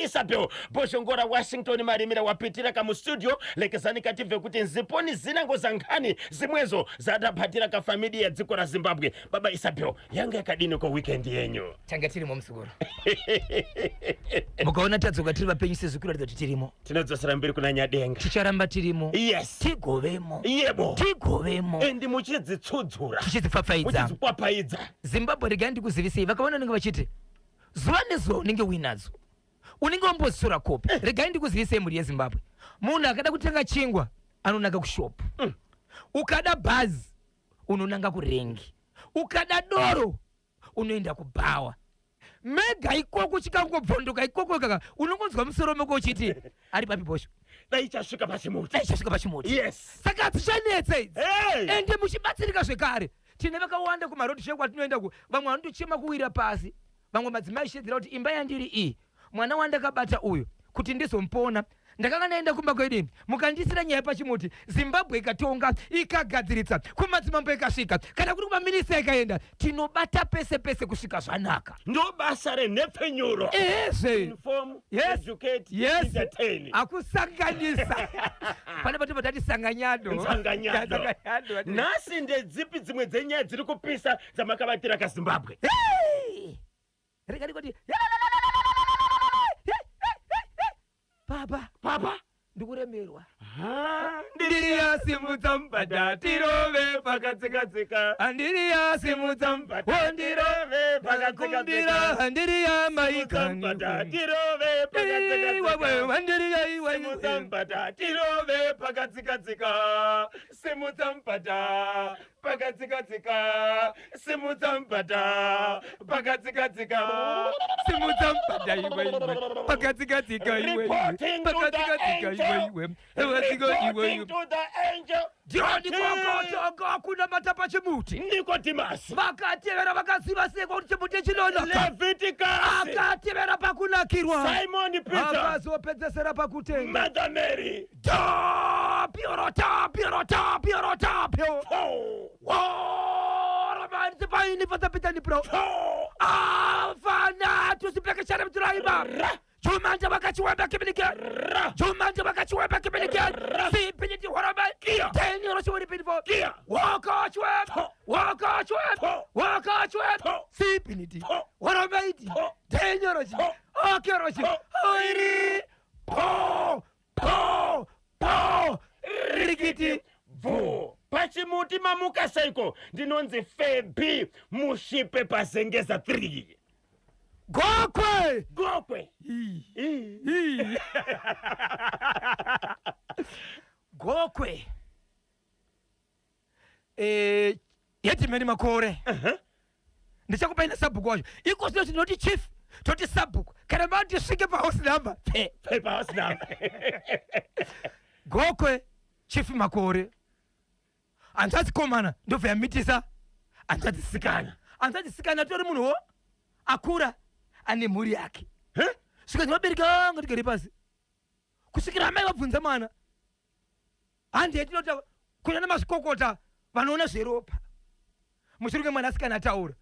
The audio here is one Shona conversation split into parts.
Isabel Boshongora Washington Marimira wapitira mu studio lekezani kative kuti nziponi zinango za nkhani zimwezo zadaphatira ka familia ya dziko la Zimbabwe. Baba Isabel yanga yakadini ko weekend yenyu? Tangatiri mu msuguru. Mukaona tadzoka tiri vapenyise zikuru ati tirimo. Tinodzosera mbiri kuna Nyadenga. Ticharamba tirimo. Yes. Tigovemo. Yebo. Tigovemo. Endi muchidzudzura. Tichidipfapfaidza. Muchidipfapfaidza. Zimbabwe rega ndikuzivisei vakaona ninge vachiti zuva nezuva unenge uinadzo. Unenge wambosora kopi. Rega ndikuzivisei muri yeZimbabwe. Munhu akada kutenga chingwa anonanga kushopu. Ukada bhazi unonanga kurengi. Ukada doro unoenda kubhawa. Mega ikoko chikangobvondoka ikoko kaka unongonzwa musoro mako uchiti ari papi bosho daichasvika pachimuti. Daichasvika pachimuti. Yes. Saka tichanetsa idzi. Hey. Ende muchibatsirika zvekare. Tine vakawanda kumarodi sheku kwatinoenda ku vamwe vanotochema kuwira pasi. Vamwe madzimai shedzera kuti imba yandiri iyi mwana wandakabata uyu kuti ndizomupona ndakanga naenda kumba kwedini mukandisira nyaya pachimuti Zimbabwe ikatonga ikagadziritsa kumadzimambo ikasvika kana kuri kumaminista ikaenda tinobata pese pese kusvika zvanaka. Ndo basa renhepfenyuro. Inform, educate, entertain. Akusanganisa. Pane pato patati sanganyado. Sanganyado. Nasi ndedzipi dzimwe dzenyaya dziri kupisa dzamakabatira ka Zimbabwe? Rega ndikoti Papa, ndikuremerwa. Ndiriya simudza mbada tirove pakatsika. Andiriya simudza mbada tirove pakatsika. Ndiriya maika mbada tirove pakatsika. Andiriya iwe simudza mbada tirove pakatsika. Simudza mbada pakatsika. Simudza mbada pakatsika. Simudza mbada iwe pakatsika iwe. Reporting to the angel. Jodi kokoto akuna matapa chimuti. Nicodemus. Vakatevera vakaziva seko kuti chimuti chinona. Leviticus. Akatevera pakunakirwa. Simon Peter. Akazopedzesera pakutenga. Mother Mary. Piorota. Romanzi paini pasapita ni pro. Fana tusipekeshana mturaimba. Jumanja wakachiweba kibilika. Sipiniti horaba. Teni oroshwari pinfo. Waka chweb. Sipiniti horaba iti. Teni oroshi. Oke oroshi. Oiri. Po. Rigiti. Vo. Pachimuti mamuka saiko. Ndinonzi Febi. Mushipe pasengeza 3. Gokwe. Gokwe. Yeti meni makore. Ndichakupa ina sabbuku wacho. Iko sino tinoti chief. Toti sabbuku. Kana mati shike pa house number. Pa house number. Gokwe. Chief makore. Anzati komana. Ndofu ya mitisa. Anzati sikana. Tori munu ho. Akura. Ane muri yake. Svika ndimabereka ngati gari pasi. Kusvikira amai vabvunza mwana. Handi yatinota kunyana mazvikokota vanoona zveropa. Mushuruke mwana asikana ataura.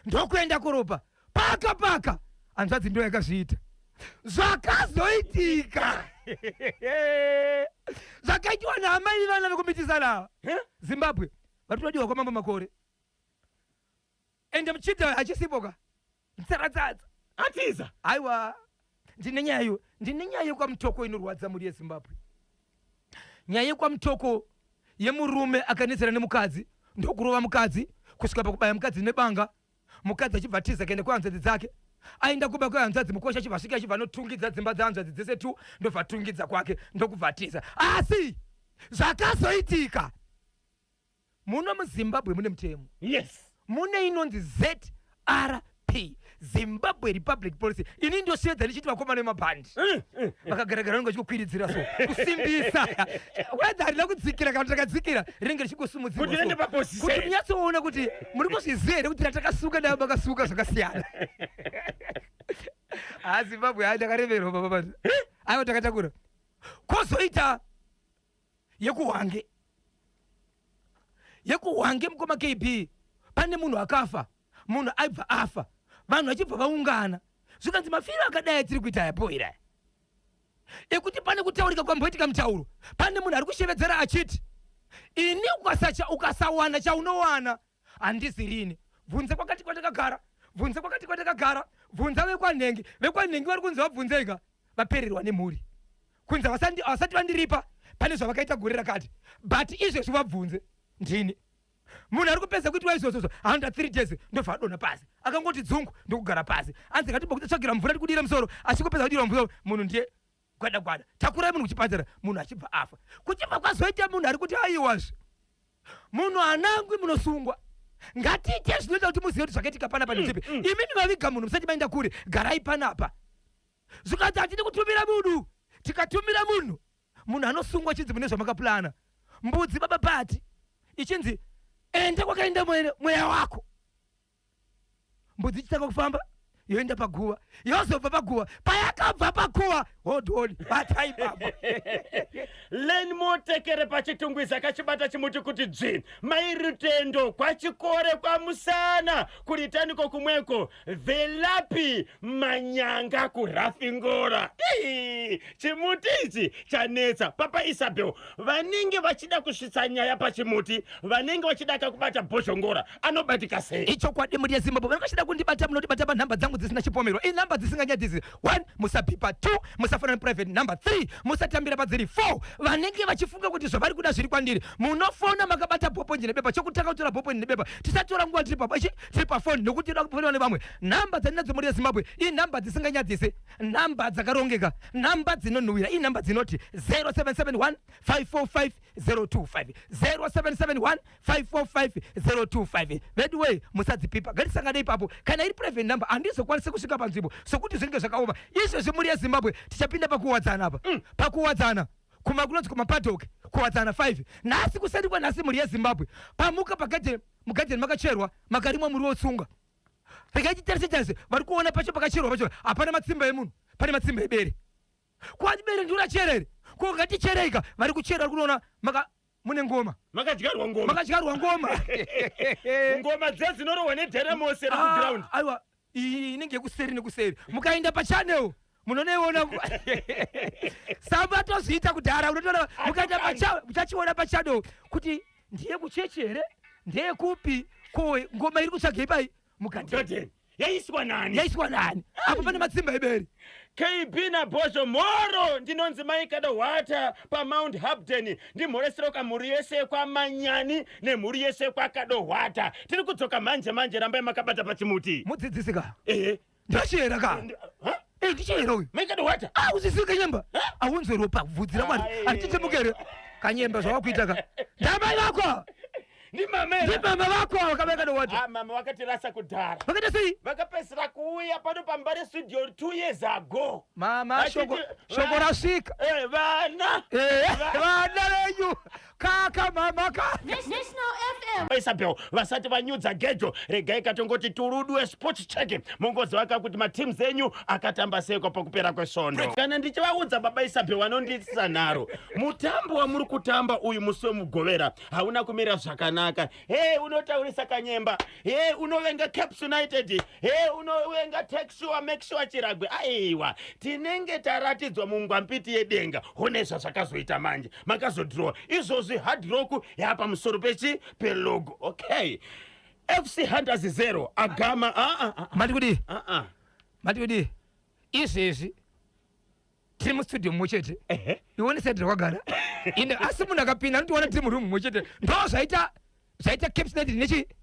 Ndokuenda kuropa. Paka. Anzadzi ndo yakazviita. Zvakazoitika. Zvakaitwa naamai vana vekumitisana. Zimbabwe. Vatodiwa kwamamba makore. Ende mchidha achisipoka. Ntsaradzadza. Atiza. Aiwa. Ndine nyayo kwa mtoko inorwadza muri yeZimbabwe. Nyayo kwa mtoko yemurume akanetsera nemukadzi ndokurova mukadzi kusvika pakubaya mukadzi nebanga. Mukadzi achibvatiza kaenda kuhanzvadzi dzake. Aenda kuba kuhanzvadzi mukosha achibvasvika achibva notungidza dzimba dzahanzvadzi dzese tu ndobva tungidza kwake ndokubvatiza. Asi zvakazoitika. Muno muZimbabwe mune mutemo. Yes. Mune inonzi ZRP. Zimbabwe Republic Policy. Ini ndio shedza ndichiti vakomana vemabhandi. Vakagaragara ngo chikukwiridzira so. Kusimbisa. Whether ari lakudzikira kana takadzikira rinenge richikosumudzirwa. Kuti ende paposition. Kuti nyatsoona kuti muri kuzviziva here kuti takasuka nayo bakasuka zvakasiyana. Zimbabwe ndakareverwa baba. Aiwa takatakura. Kozoita yekuhwange mukoma KB. Pane munhu akafa. Munhu aibva afa. Vanhu vachibva vaungana. Zvikanzi mafiro akadai tiri kuita yapo ira. ikuti pane kutaurika kwamboitika mutauro. Pane munhu ari kushevedzera achiti ini ukasawana chaunowana handisi rini. Bvunze kwakati kwatakagara, bvunze kwakati kwatakagara, bvunza vekwanhengi vari kunzi vabvunzeka vapererwa nemhuri. Kunzi vasati vandiripa pane zvavakaita gore rakati, but izvezvi vabvunze ndini. Munhu ari kupedza kuitwa izvozvo 103 days ndobva adonha pasi akangoti dzungu ndokugara pasi anzi ngatibo kutsvagira mvura tikudira musoro achikupedza kudira musoro munhu ndiye gwada takurai munhu kuchipatara munhu achibva afa. Kuchibva kwazoita munhu ari kuti aiwazve munhu anangwi munosungwa. Ngatiite zvinoita kuti muzive kuti zvakaitika panapa nezvipi. Imimi maviga munhu musati maenda kure garai panapa. Zvikati hatidi kutumira munhu tikatumira munhu anosungwa chinzi mune zvamakapulana. Mbudzi baba bati ichinzi ende kwakaenda mweya wako. Mbudzi ichitanga kufamba yoenda paguva yozobva paguva payakabva paguva hodhoni batai baba. Len Motekere pachitungwiza kachibata chimuti kuti dzini mairutendo kwachikore kwamusana kuritaniko kumweko velapi manyanga kurafingora. Chimuti ichi chanetsa papa Isabel. Vanenge vachida kusvitsa nyaya pachimuti, vanenge vachida kakubata bhoshongora anobatika sei. Icho kwadi muri yeZimbabwe vanokashida kundibata munotibata panhamba dzangu dzisina chipomero. Inhamba dzisinganyadzisi. 1 musapipa, 2 musafanana private, number 3 musatambira padziri, 4 vanenge vachifunga kuti zvavari kuda zviri kwandiri munofona makabata bhoponji nebepa. Chokutanga kutora bhoponji nebepa tisatora nguva tiri pafoni nokuti ida kufonera nevamwe. Nhamba dzandinadzo muri yeZimbabwe inhamba dzisinganyadzise, nhamba dzakarongeka, nhamba dzinonhuhwira, inhamba dzinoti 0771 545 025 0771 545 025. That way musadzipipa ngatisangane ipapo. Kana iri private number handizokwanisa kusvika panzvimbo sokuti zvinenge zvakaoma. Izvezvi muri yeZimbabwe tichapinda pakuwadzana apa. Pakuwadzana kumakunonzi kumapadhoki kuwadzana 5 nhasi kuseri kwanhasi muri yeZimbabwe pamuka mugadheni makacherwa makarimwa muri wotsunga rikaichitarise vari kuona pacho pakacherwa pacho hapana matsimba emunhu pane matsimba ebere. Kwati bere ndiracherere kungatichereika vari kuchera vari kunoona mune ngoma makadyarwa ngoma ngoma dzedzinorehwa nedheremosi kuground. Aiwa iyi inenge yekuseri nekuseri mukaenda pachannel munoneona sabatozviita kudhara unotoona mukaenda muchachiona pachannel kuti ndiye kuchechi here ndeye kupi ko ngoma iri kutsvaga ipai mugadheni yaiswa nani apo pane matsimba ebere. KB na Bosho moro ndinonzi maikada hwata paMount Hapden ndimhoresero kamhuri yese kwamanyani nemhuri yese kwakadohwata. Tiri kudzoka manje rambai makabata pachimuti mudzidzisika ndachera ka ndichera uyu maikada hwata uzisika nyemba aunzweropa bvudzi ramwari atitemukere kanyemba zvavakuita ka ndamai vako ndimama vako vakavaikada hwata. Mama vakatirasa kudhara. Vakaita sei? Vakapedzisira kuuya pano pambare studio 2 years ago. Mama shoko rasvika. Vana venyu kaka mama ka National FM. Isabel vasati vanyudza gejo regai katongoti turudwe sport check mongoziva kuti mateams enyu akatamba seiko pakupera kwesvondo. Kana ndichivaudza baba Isabel vanonditsa nharo mutambo wamuri kutamba uyu musi wemugovera hauna kumira zvakanaka. Unotaurisa kanyemba, unovenga Caps United, unovenga take sure make sure chiragwe. Aiwa tinenge taratidzwa mungwampiti yedenga honezva zvakazoita manje makazodhrowa izvozvi hard rock yapa musoro pelogo. Okay, FC Hunters 0 agama mati kudi izvezvi tiri mustudio mumwe chete ione seti rakagara ine asi munhu akapinda anotiona tiri murumu mumwe chete ndo zvaita Caps United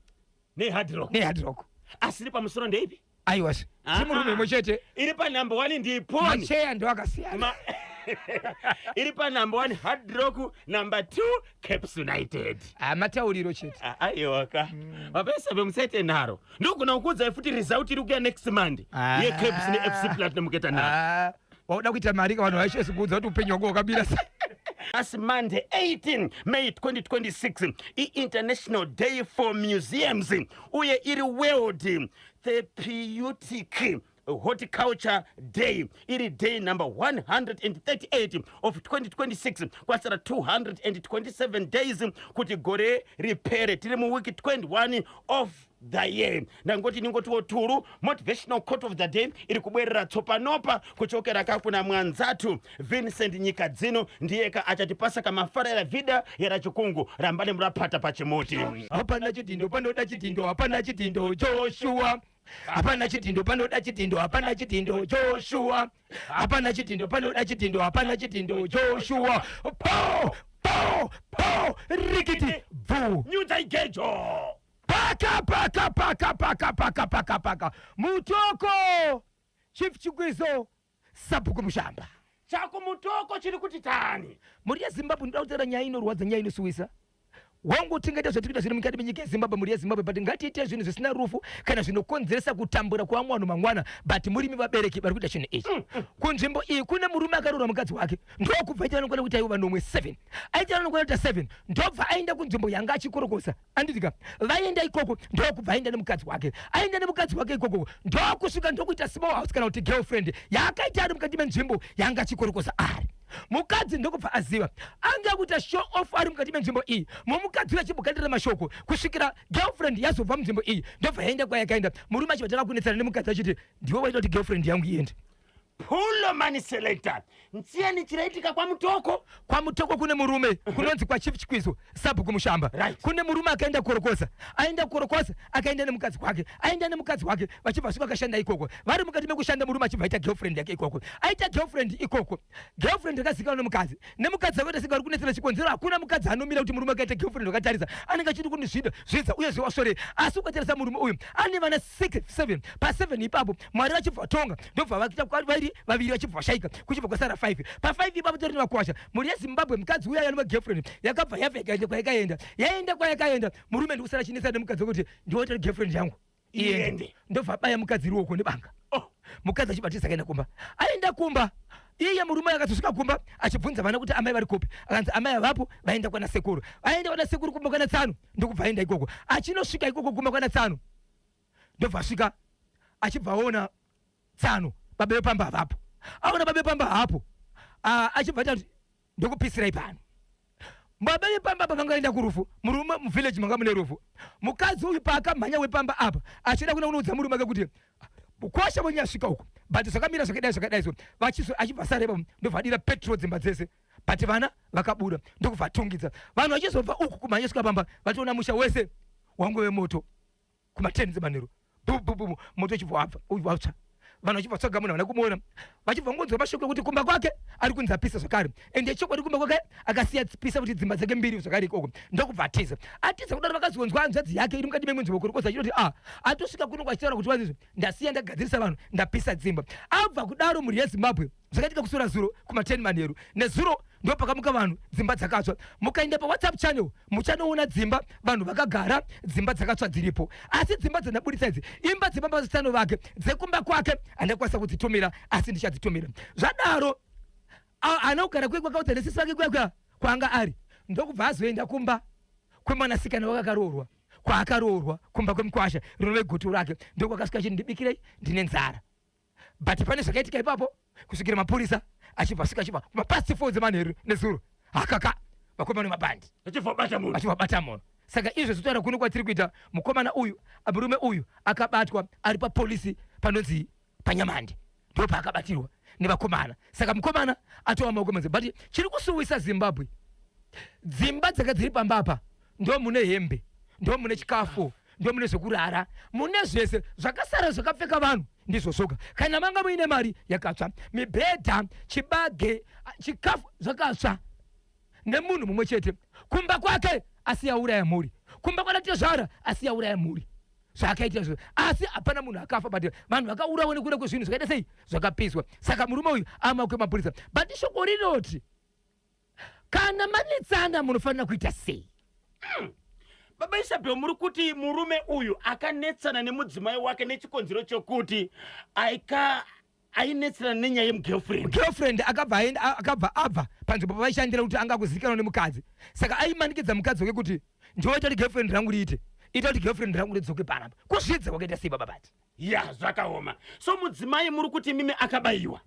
nehard rock asiri pamusoro ndeipi. Aiwasi tiri murumu mumwe chete iri panumber 1 ndiponi macheya ndo akasiyana iri panumber 1 hard rock, number 2 Caps United. matauriro chete aiwaka mapesa vemusaite nharo ndogona kukuudzai futi result iri kuya next monday yeCaps neFC Platinum keta nharo wauda kuita mari ka vanhu vaishesi kuudza kuti upenyu hwako hwakabira sei. As Monday 18 May 2026 International Day for Museums uye iri World Therapeutic Horticulture Day iri day number 138 of 2026 kwasara 227 days kuti gore ripere. Tiri muwiki 21 of the year. Nangoti ningotiwo tulu motivational quote of the day iri kubwerera tsopanopa kuchokera kakuna mwanzatu Vincent Nyikadzino ndiyeka achatipasa kamafarira vida yera chikungu rambale murapata pachimuti. Hapana chitindo panoda chitindo, hapana chitindo Joshua. Hapana chitindo panoda chitindo, hapana chitindo Joshua. Hapana chitindo panoda chitindo, hapana chitindo Joshua. Po rikiti vu Nyuta igejo paka mutoko Chief Chigwizo Sabuku Mushamba chako mutoko chiri kuti tani muri ya Zimbabwe ndautera nyaya inorwadza nyaya inosuwisa wangu tingaita zvatirikuita zvino mukati menyika yeZimbabwe muri yeZimbabwe but ngatiite zvinhu zvisina rufu kana zvinokonzeresa kutambura kwamwana mangwana but muri vabereki vari kuita chinhu ichi kunzvimbo iyi kune murume akaroora mukadzi wake ndokubva aita anokwana kuti aiva nomwe 7 aita anokwana kuita 7 ndobva aenda kunzvimbo yanga achikorokosa anditika vaenda ikoko ndokubva aenda nemukadzi wake aenda nemukadzi wake ikoko ndokusvika ndokuita small house kana kuti girlfriend yakaita ari mukati menzvimbo yanga achikorokosa ari mukadzi ndokubva aziva anga kuita show off ari mukati menzvimbo iyi mumukadzi wachibugandira mashoko kusvikira girlfriend yazobva munzvimbo iyi ndobva yaenda kwayakaenda murume achivataka kunetsana nemukadzi achiti ndiwe waita kuti girlfriend yangu iende Pulo mani selector ntsiyani chiraitika kwa mutoko kune murume kunonzi kwa Chief Chigwizo Sabuku Mushamba right. Kune murume akaenda korokosa akaenda nemukadzi wake vachibva svika akashanda ikoko vari mukati mekushanda murume achibva aita girlfriend yake ikoko aita girlfriend ikoko girlfriend akazikanwa nemukadzi akaita singa ari kunetsera chikonzero hakuna mukadzi anomira kuti murume akaita girlfriend wakatarisa anenge achiti kunizvidza uye zviwasore asi ukatarisa murume uyu ane vana 6-7 pa7 ipapo Mwari vachibva tonga ndobva vakuita kwavari vaviri vachibva vashaika kuchibva kwasara 5 pa5 ipapo tori vakwasha muri yeZimbabwe mukadzi uya yanova girlfriend yakabva yabva ikaenda kwayakaenda murume ndikusara chinetsana nemukadzi wekuti ndiwe tori girlfriend yangu iende ndobva baya mukadzi ruoko nebanga mukadzi achibatisa akaenda kumba aenda kumba iye murume akatosvika kumba achibvunza vana kuti amai vari kupi akanzi amai avapo vaenda kwana sekuru kumba kwana Tsano ndokubva aenda ikoko achinosvika ikoko kumba kwana Tsano ndobva asvika achibva aona Tsano baba vepamba avapo aona baba vepamba hapo achibva ati ndokupisirai pano baba vepamba apa vangaenda kurufu murume muvillage manga mune rufu mukadzi uyu paakamhanya wepamba apa achida kuenda kunoudza murume ake kuti kwasha vonyasvika uko but zvakamira zvakadai so achibva sareba ndobva adira petrol dzimba dzese but vana vakabuda ndokubva atungidza vanhu vachizobva uku kumhanya svika pamba vationa musha wese wangu wemoto kuma10 dzemanheru bububu moto uchibva wabva uyu watsva vanhu vachibva tsoga munhu havana kumuona vachibva ngonzwa mashoko ekuti kumba kwake ari kunzi apisa zvakare ende chokwadi kumba kwake akasiya pisa kuti dzimba dzake mbiri zvakare ikoko ndokubva atiza kudaro vakazonzwa hanzvadzi yake iri mukati memunzvimbo kurokosa achitoti atosvika kuno kwachitaura kuti vanizvo ndasiya ndagadzirisa vanhu ndapisa dzimba abva kudaro mhuri yeZimbabwe zvakaitika kusura zuro kuma10 manheru nezuro ndopakamuka vanhu dzimba dzakatsva mukaenda paWhatsApp channel muchanoona dzimba vanhu vakagara dzimba dzakatsva dziripo asi dzimba dzandabudisa idzi imba dzebaba vezitano vake dzekumba kwake andakwanisa kudzitumira asi ndichadzitumira zvadaro anogara kwe kwakaudza nesisi vake kwekwa kwanga ari ndokubva azoenda kumba kwemwanasikana wakakaroorwa kwaakaroorwa kumba kwemukwasha rinove gutu rake ndokwakasvika chiti ndibikirei ndine nzara but pane zvakaitika ipapo kusvikira mapurisa achibva kumapasi 4 dzemanheru nezuro hakaka vakomana mabhandi achibvabata munhu saka izvo zvitotaura kuno kwatiri kuita mukomana uyu murume uyu akabatwa ari papolisi panonzi paNyamande ndo paakabatirwa nevakomana saka mukomana atova maoko manze but chiri kusuwisa Zimbabwe dzimba dzaka dziri pambapa ndo mune hembe ndo mune chikafu ndo mune zvekurara mune zvese zvakasara zvakapfeka vanhu ndizvo zvoga kana manga muine mari yakatsva mibhedha chibage chikafu zvakatsva nemunhu mumwe chete kumba kwake asi yauraya mhuri kumba kwanatezvara asi yauraya mhuri zvakaita izvo asi hapana munhu akafa but vanhu vakaurawa nekuda kwezvinhu zvakaita sei zvakapiswa saka murume uyu amaokwe mapurisa but shoko rinoti kana manetsana munofanira kuita sei Baba Isabel muri kuti murume uyu akanetsana nemudzimai wake nechikonzero chokuti ainetsana nenyaya yemugirlfriend akabva abva panzvimbo pavaishandira kuti anga kuzivikanwa nemukadzi saka aimanikidza mukadzi wake kuti ndiwoita kuti girlfriend rangu riite ita kuti girlfriend rangu ridzoke panapa kuzvidza kwakaita sei babati ya zvakaoma so mudzimai muri kuti mimi akabayiwa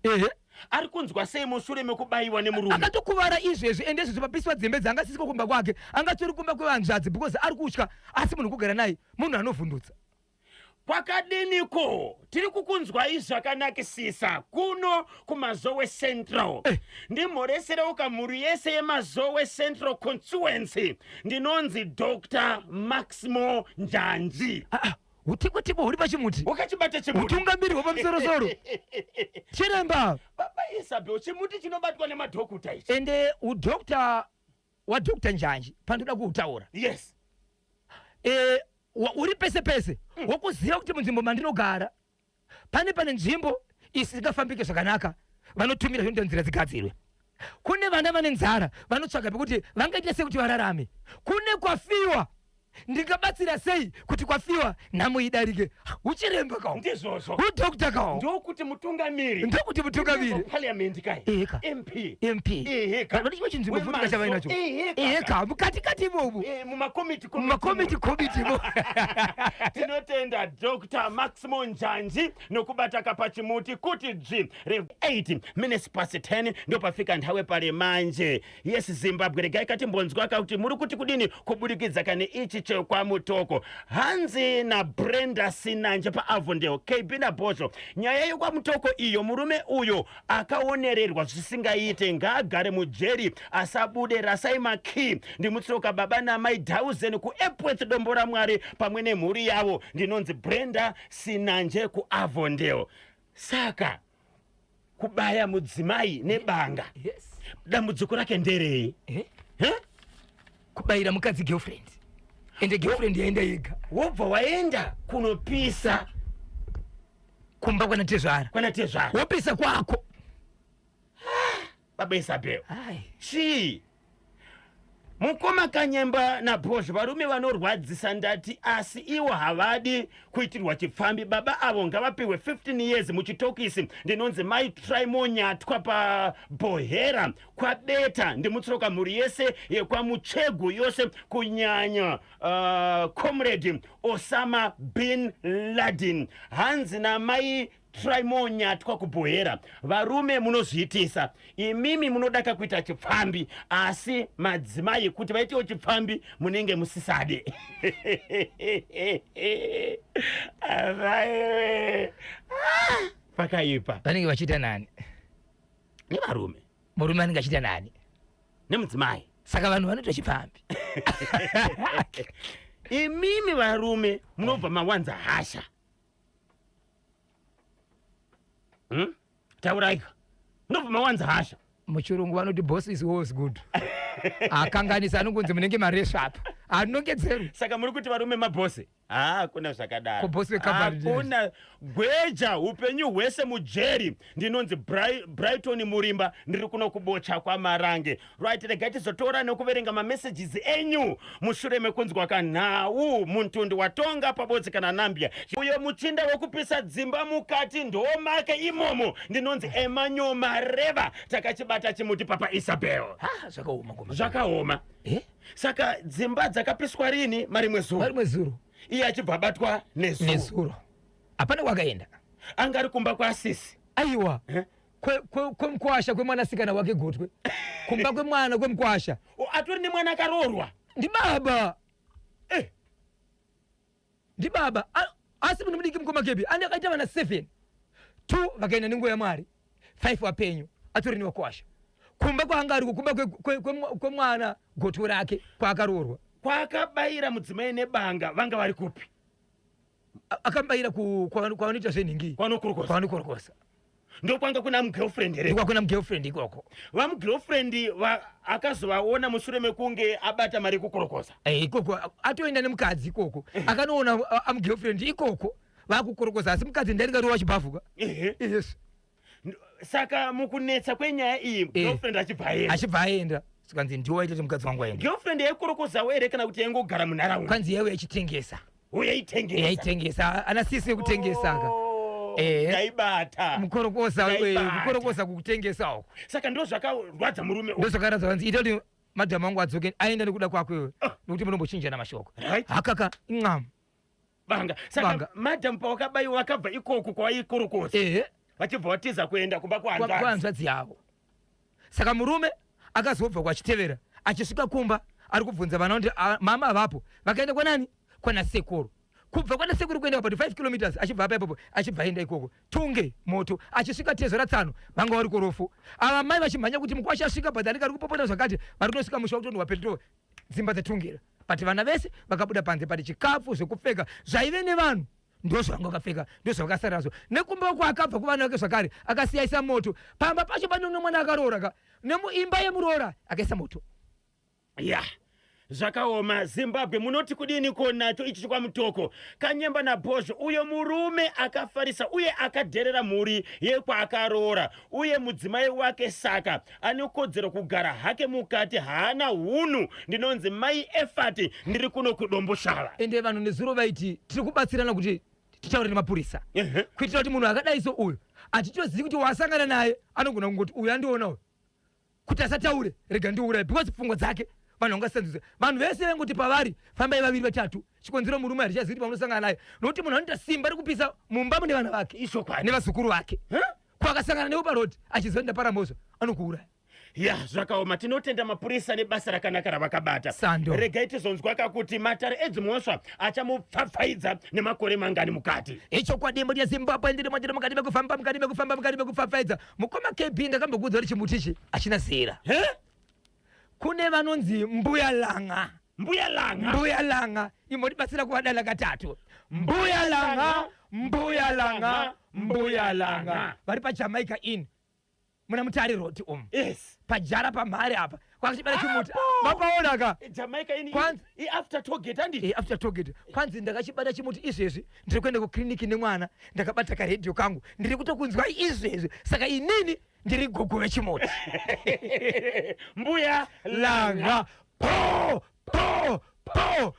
ari kunzwa sei mushure mekubayiwa nemurume akatokuvara izvezvi ende izvezvi papiswa dzembe dzaangasisiko kumba kwake angatori kumba kwevanzvadzi because ari kutya asi munhu kugara naye munhu anovhundutsa kwakadiniko tiri kukunzwa izvakanakisisa kuno kumazowe central ndimhoresere ukamhuri yese yemazowe central constituency ndinonzi Dr. Maximo Njanji. utiko uri pachimuti wakachibata chimuti utungamiri wapamusorosoro chiremba baba Isabel chimuti chinobatwa nemadhokuta ichi ende udokta wa Dr. Njanji pandoda kuutaura yes uri pese pese wokuziva kuti munzvimbo mandinogara pane nzvimbo isingafambike zvakanaka vanotumira zvinoita nzira dzigadzirwe kune vana vane nzara vanotsvaga pekuti vangaita sekuti vararame kune kwafiwa ndingabatsira sei kuti kwafiwa nhamo idarike uchiremba kawo ndizvozvo udokta kawo ndokuti mutungamiri parliament kai MP kana ndicho chinzvimbo funika chavainacho ka mukatikati imomo mumakomiti mo tinotenda Dr. Maximo Njanji nokubata kapachimuti kuti 8 minutes past 10 ndopafika nthawe pale manje yes Zimbabwe regai katimbonzwa kuti muri kuti kudini kubudikidza kane ichi chekwa mutoko Hanzi na Brenda Sinanje pa Avondale KB na Bosho nyaya yekwa mutoko iyo murume uyo akaonererwa zvisingaite ngagare mujeri asabude Rasai Maki ndimutsoka baba na mai 1000 ku Epworth Dombo ra Mwari pamwe nemhuri yavo ndinonzi Brenda Sinanje ku Avondale saka kubaya mudzimai nebanga dambudziko rake nderei kubayira mukadzi girlfriend ende girlfriend yaenda yega wobva waenda kunopisa kumba kwana tezvara wopisa kwako baba Isabel chii mukoma Kanyemba na Bosho varume vanorwadzisa ndati asi iwo havadi kuitirwa chipfambi baba avo ngavapiwe 15 years muchitokisi ndinonzi mai Trimonyatwa pa Bohera kwa Beta ndimutsoka mhuri yese yekwamuchegu yose kunyanya comrade Osama bin Laden Hanzi na mai Trimonyatwa kubohera varume munozviitisa imimi munodaka kuita chipfambi asi madzimai kuti vaitewo chipfambi munenge musisade pakaipa vanenge vachiita nani nevarume murume anenge achiita nani nemudzimai saka vanhu vanoita chipfambi imimi varume munobva mawanza hasha tauraika ndobva mawanza hasha muchirungu vanoti boss is always good akanganisa anongonzi munenge maresvapo anongedzeru saka muri kuti varume mabhosi kuna zvakadaro kubosi wekuna gweja upenyu hwese mujeri ndinonzi Brighton Murimba ndiri kuno kubocha kwa Marange right regai tizotora nekuverenga mamessages enyu mushure mekunzwa kanhau muntundi watonga pabodzi kana Nambia uyo muchinda wekupisa dzimba mukati ndomake imomo ndinonzi Emmanuel Mareva takachibata chimuti papa Isabel zvakaoma saka dzimba dzakapiswa rini marimwe zuro iye achibva abatwa nezuro hapana kwakaenda anga ari kumba kwaasisi aiwa kwemkwasha kwemwanasikana wake Gotwe kumba kwemwana kwemkwasha atori nemwana akaroorwa ndi baba asi munhu mudiki mukomakebi ane akaita vana 7 2 vakaenda nenguva yaMwari 5 wapenyu atori newakwasha kumba kwaanga ariko kumba kwemwana Gotwe rake kwaakaroorwa kwakabayira mudzimai nebanga vanga vari kupi akabayira kwavanoita zvenhingi kwavanokurokosa ndokwanga kuna mugirlfriend kuna mugirlfriend ikoko vamugirlfriend akazovaona mushure mekunge abata mari kukurokosa ikoko atoenda nemukadzi ikoko akanoona amugirlfriend ikoko vakukurokosa asi mukadzi ndaringariwa chibhafuka yes saka mukunetsa kwenyaya iyi girlfriend achibva aenda sikanzi ndiwo waitete mukadzi wangu aenda girlfriend yaikurokozawo here kana kuti yaingogara munharaunda kwanzi yaiwe yachitengesa yaitengesa ana sisi yekutengesa aka ndaibata mukorokosa kukutengesa uko saka ndo zvakarwadza murume ndo zvakaradza vanzi ita kuti madhamu angu adzoke aenda nekuda kwakwewe nokuti munombochinjana mashoko hakaka in'amu banga saka madhamu pawakabayiwa vakabva ikoko kwawaikorokosa vachibva vatiza kuenda kumba kwahanzvadzi yavo saka murume akazobva kwachitevera achisvika kumba ari kubvunza vana kuti mama avapo vakaenda kwanani kwana sekuru kubva kwanasekuru kuenda pa 5 kilometers achibva apa ipopo achibva enda ikoko tunge moto achisvika tezo ratsano vanga vari kurofu ava mai vachimhanya kuti mukwasha asvika bhadharika ri kupopota zvakati vari kunosvika musha kutondwa petrol dzimba dzetungera but vana vese vakabuda panze pati chikafu zvekupfeka zvaive nevanhu ndozvanga vakapfeka ndozvakasararazvo nekumba kwaakabva kuvana vake zvakare akasiyaisa moto pamba pacho pane mwana akaroora ka nemuimba yemuroora akaisa moto ya zvakaoma. Zimbabwe munoti kudini konacho ichi chikwamutoko Kanyemba naBhozho uyo murume akafarisa uye akadherera mhuri yekwakaroora uye mudzimai wake saka ane kodzero kugara hake mukati haana hunhu. Ndinonzi mai Efati ndiri kuno kudomboshava ende vanhu nezuro vaiti tiri kubatsirana kuti tichaure nemapurisa kuitira kuti munhu akadai so uyu hatitozivi kuti wasangana naye anogona kungoti uyu andiona uyu kuti asataure rega ndiuraye because pfungwa dzake vanhu vangasenzisa vanhu vese vengoti pavari fambai vaviri vatatu chikonzero murume hatichazivi pavanosangana naye nokuti munhu anoita simba rekupisa mumba mune vana vake ishokwadi nevazukuru vake kwakasangana newe paroti achizoenda paramozva anokuuraya ya zvakaoma. Tinotenda mapurisa nebasa rakanaka ravakabata. Sando. Regai tizonzwaka kuti matare edzimhosva achamupfapfaidza nemakore mangani mukati. ichokwadi mbodi yazimbabwe ndiri mwandiri mukati mekufamba mukati mekupfapfaidza mukoma KB ndakambokuudza kuti chimutichi achina zera kune vanonzi mbuyalanga imotibatsira kuvadala katatu mbuyalanga vari pajamaica inn muna Mutare Road Yes. pajara pamhare apa kwakachibara chimuti mapaona ka Jamaica ini after Tollgate andi after Tollgate kwanzi ndakachibata chimuti izvezvi ndiri kuenda kukliniki nemwana ndakabata karedhiyo kangu ndiri kutokunzwa izvezvi saka inini ndiri gogove chimuti mbuyalanga po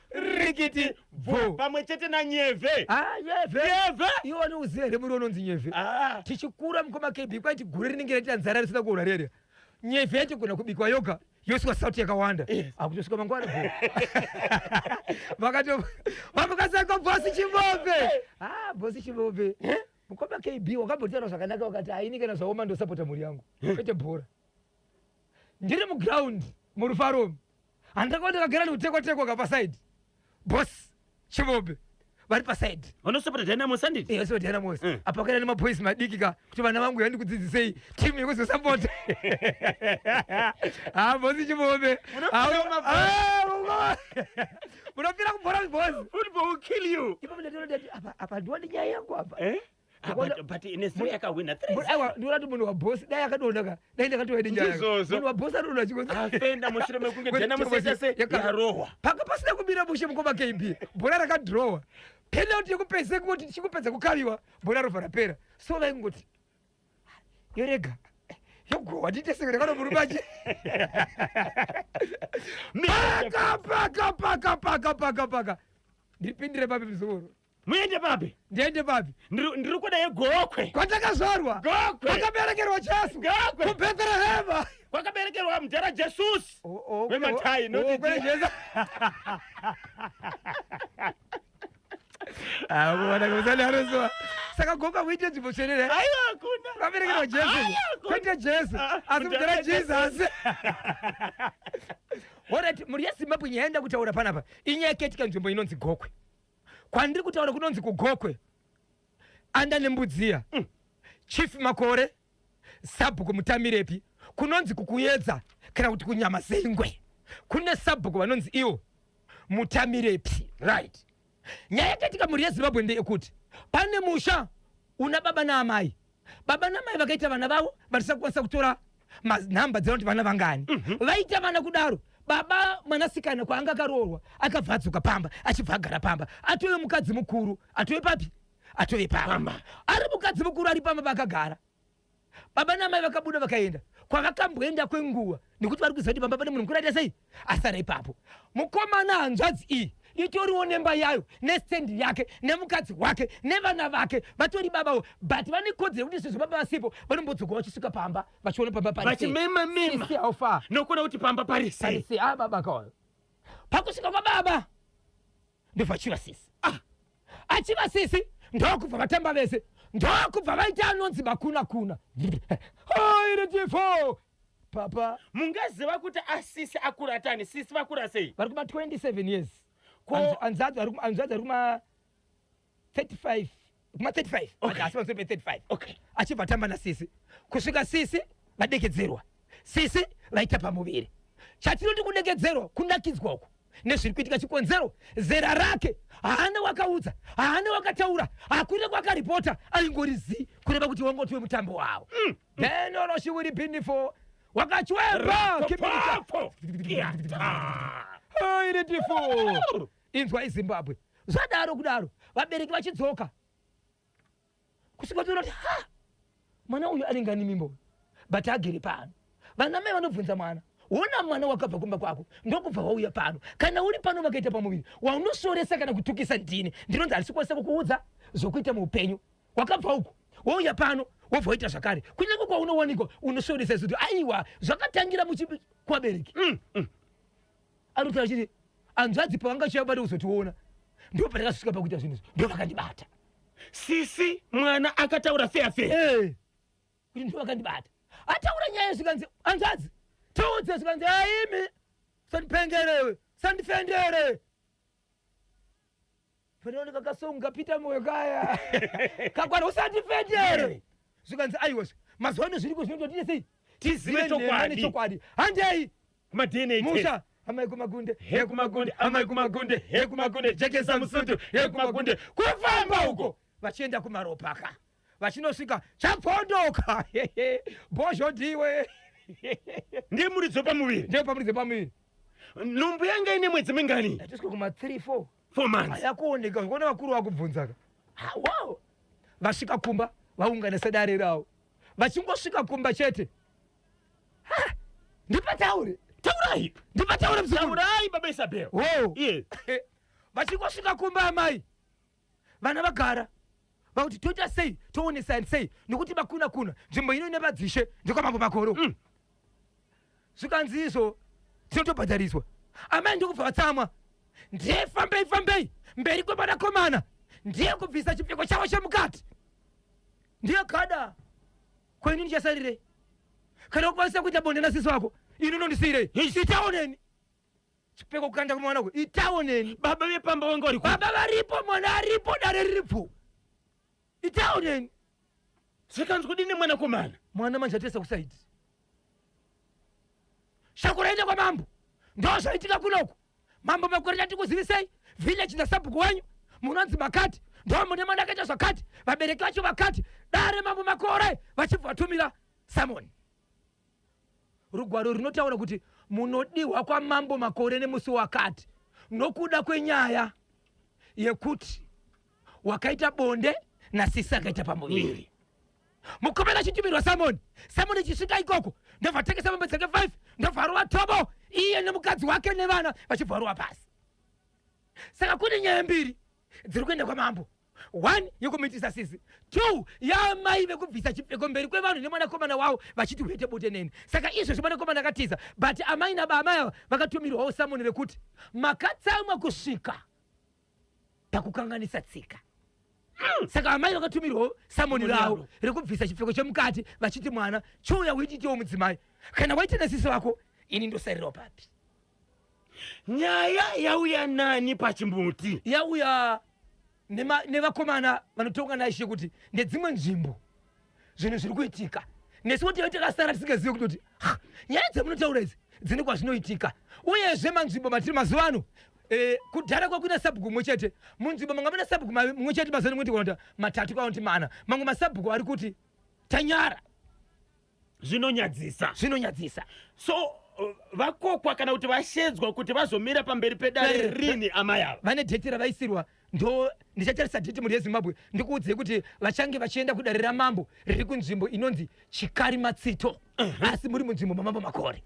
rikiti vo pamwe chete nanyeve nyeve iwo neuziva here muri unonzi nyeve tichikura mukoma KB kwaiti gure rinenge raita nzara risina kuona rere nyeve yatigona kubikwa yoga yosvika sauti yakawanda akutosvika mangwana vamukasako bhosi chimombe mukoma KB wakambotaura zvakanaka wakati ainikana zvaoma ndosapota mhuri yangu kwete bhora ndiri mugraundi murufaromu handakaona ndakagara nekutekwa kapasaidi bosi chimombe vari pasaidi vanosopota Dynamos anditi vasopota Dynamos apa kaenda nemapoisi madiki ka kuti vana vangu yandikudzidzisei timu yekuzosapota bosi chimombe munopira kubhora bosi football will kill you apa ndiwani nyaya yangu apa but inesiri yakawina 3 aiwa ndiona munhu wabhosi dai akadonda ka dai ndakatoende nyaya munhu wabhosi anodonda chikonzi afenda mushure mekunge Dynamos yase yarohwa paka pasina kumira mushe mukoma KB bhora rakadhirowa penalty yekupedzisa kuti tichikupedza kukaviwa bhora robva rapera so vaingoti yorega yogowa nditeseke ndakano murumache paka ndipindire papi mzoro muende papi ndiende papi ndiri kuda yegokwe kwatakazvarwa kwakaberekerwa Jesu kubheterehema kwakaberekerwa mudhara Jesus wematai Jesu kusanaroswa saka goka kuite nzvimbo cherere kwaberekerwa Jesu kwete Jesu asi mudhara Jesus orati muri yeZimbabwe nyaenda kutaura panapa inyaya yakaitika nzvimbo inonzi gokwe kwandiri kutaura kunonzi kugokwe anda nembudziya Chief Makore Sabhuku Mutamirepi kunonzi kukuedza kana kuti kunyama zengwe kune Sabhuku vanonzi iwo Mutamirepi right. Nyaya yakaitika muri yeZimbabwe ndeyekuti pane musha una baba naamai vakaita vana vavo vatisakwanisa kutora manhamba dzinoti vana vangani vaita vana kudaro baba mwanasikana kwaanga akaroorwa akabva adzoka pamba achibva agara pamba atove mukadzi mukuru atove papi atove pamba ari mukadzi mukuru ari pamba vakagara baba namai vakabuda vakaenda kwavakamboenda kwenguva nekuti vari kuziva kuti pamba pane munhu mukuru aita sei asara ipapo mukomana hanzvadzi iyi itoriwo nemba yayo nestendi yake nemukadzi wake nevana vake vatori babavo but vane kodzero kuti sezvo baba vasipo vanombodzoka vachisvika pamba vachiona pamba vachimema nokuona kuti pamba parisei baba kayo pakusvika kwababa ndobva achiva sisi achiva sisi ndokubva vatamba vese ndokubva vaita anonzi makuna iretifo papa mungaziva kuti asisi akuratani sisi vakura sei vari kuma 27 years anzadzi ari kuma 35 kuma 35 Okay. asi pamusoro pe35 Okay. achibva tamba nasisi kusvika sisi vadekedzerwa sisi vaita pamuviri chatinoti kudekedzerwa kunakidzwako nezviri kuitika chikonzero zera rake haana wakaudza haana wakataura hakurira kwakaripota aingorizi kureva kuti wangotiwe mutambo wavo then oroshi will be for wakachwemba Papo. iri tifo inzwa izimbabwe zvadaro kudaro vabereki vachidzoka kusvika toona kuti ha mwana uyu anenge ane mimba but agere pano vana mai vanobvunza mwana ona mwana wakabva kumba kwako ndokubva wauya pano kana uri pano vakaita pamuviri waunosoresa kana kutukisa ndini ndinonzi handisi kwanisa kukuudza zvokuita muupenyu wakabva uko wauya pano wobva waita zvakare kunyange kwaunowanikwa unosoresa zoti aiwa zvakatangira kuvabereki arikutaura chiti anzvadzi pavanga chiyabata kuzotiona ndo patakasvika pakuita zvinhu izvi ndo vakandibata Sisi mwana akataura fair. kuti ndo vakandibata ataura nyaya zvikanzi anzvadzi toudze zvikanzi aimi sandipengerewe sandifendere panoone kakasonga pita moyo kaya kakwana usandifendere zvikanzi aiwazve mazuva ano zviri kuzvinotodine sei tizive chokwadi handei Ma DNA test. musha amai kumagunde Amai kumagunde, jekesa musutu, kumagunde kufamba uko vachienda kumaropaka vachinosvika chapondoka bozhodiwe Ndiye muridzo pamuviri. ndio pamurize pamuviri Nhumbu yanga ine mwedzi mingani? atisvika kuma 3-4 4 months. ayakuoneka zvikuona vakuru vakubvunzaka wow vasvika kumba vaungana sedare ravo vachingosvika kumba chete ndipataure Taurai. ndipataure mzukuru Taurai baba Isabel. wo Yes. vachingosvika kumba amai vana vagara vakuti toita sei toonesani sei nekuti makuna kuna nzvimbo ino ine madzishe ndokwamambo makoro zvikanzi izvo tinotobhadhariswa amai ndokubva vatsamwa ndiye fambei mberi kwemanakomana ndiye kubvisa chipfeko chavo chemukati ndiye kada kwenini chasarirei kana ukwanisa kuita bonde nasisi wako ini unondisiyirei itaoneni chipfeko kukanda kumwana kwe itaoneni Baba vepamba wanga uri baba varipo mwana aripo dare riripo itaoneni Zvikanzi kudini mwana komana? mwana manje atesa kusaidi shako raenda kwa mambo ndo zvaitika kunoku mambo makore tatikuzivisei village nasabhuku wanyu munonzi makati ndo mune mwana akaita zvakati vabereki vacho vakati dare mambo makore vachibva vatumira samoni rugwaro rinotaura kuti munodiwa kwamambo makore nemusi wakati nokuda kwenyaya yekuti wakaita bonde nasisi akaita pamuviri mukomana achitumirwa samoni chisvika ikoko ndobva atengesa mombe dzake 5 ndobva arova tobo iye nemukadzi wake nevana vachibva varova pasi saka kune nyaya mbiri dziri kuenda kwamambo 1 yokumitisa sisi 2 yamai vekubvisa chipfeko mberi kwevanhu nemwanakomana wavo vachiti uite bote neni saka izvozvo mwanakomana akatiza but amai nabamai ava vakatumirwawo samoni vekuti makatsamwa kusvika pakukanganisa tsika saka amai vakatumirwawo samoni ravo rekubvisa chipfeko chemukati vachiti mwana chiuya uitiitewo mudzimai kana waita nasisi wako ini ndosarirawo papi Nyaya yauya nani pachimbuti? yauya nevakomana vanotonga naishe kuti ndedzimwe nzvimbo zvinhu zviri kuitika nesu kuti takasara tisingazivi kutoti nyaya dzemunotaura idzi dzine kwazvinoitika uyezve manzvimbo matiri mazuva ano kudhara kwakuina sabhuku mumwe chete munzvimbo manga muna sabhuku mumwe chete mazuva ano kuti matatu kaunti mana mamwe masabhuku ari kuti tanyara Zvinonyadzisa. So vakokwa kana kuti vashedzwa kuti vazomira pamberi pedare rini amai ava. vane dheti ravaisirwa ndo ndichatarisa dheti muri yezimbabwe ndikuudzei kuti vachange vachienda kudare ramambo riri kunzvimbo inonzi chikari matsito asi muri munzvimbo mamambo makore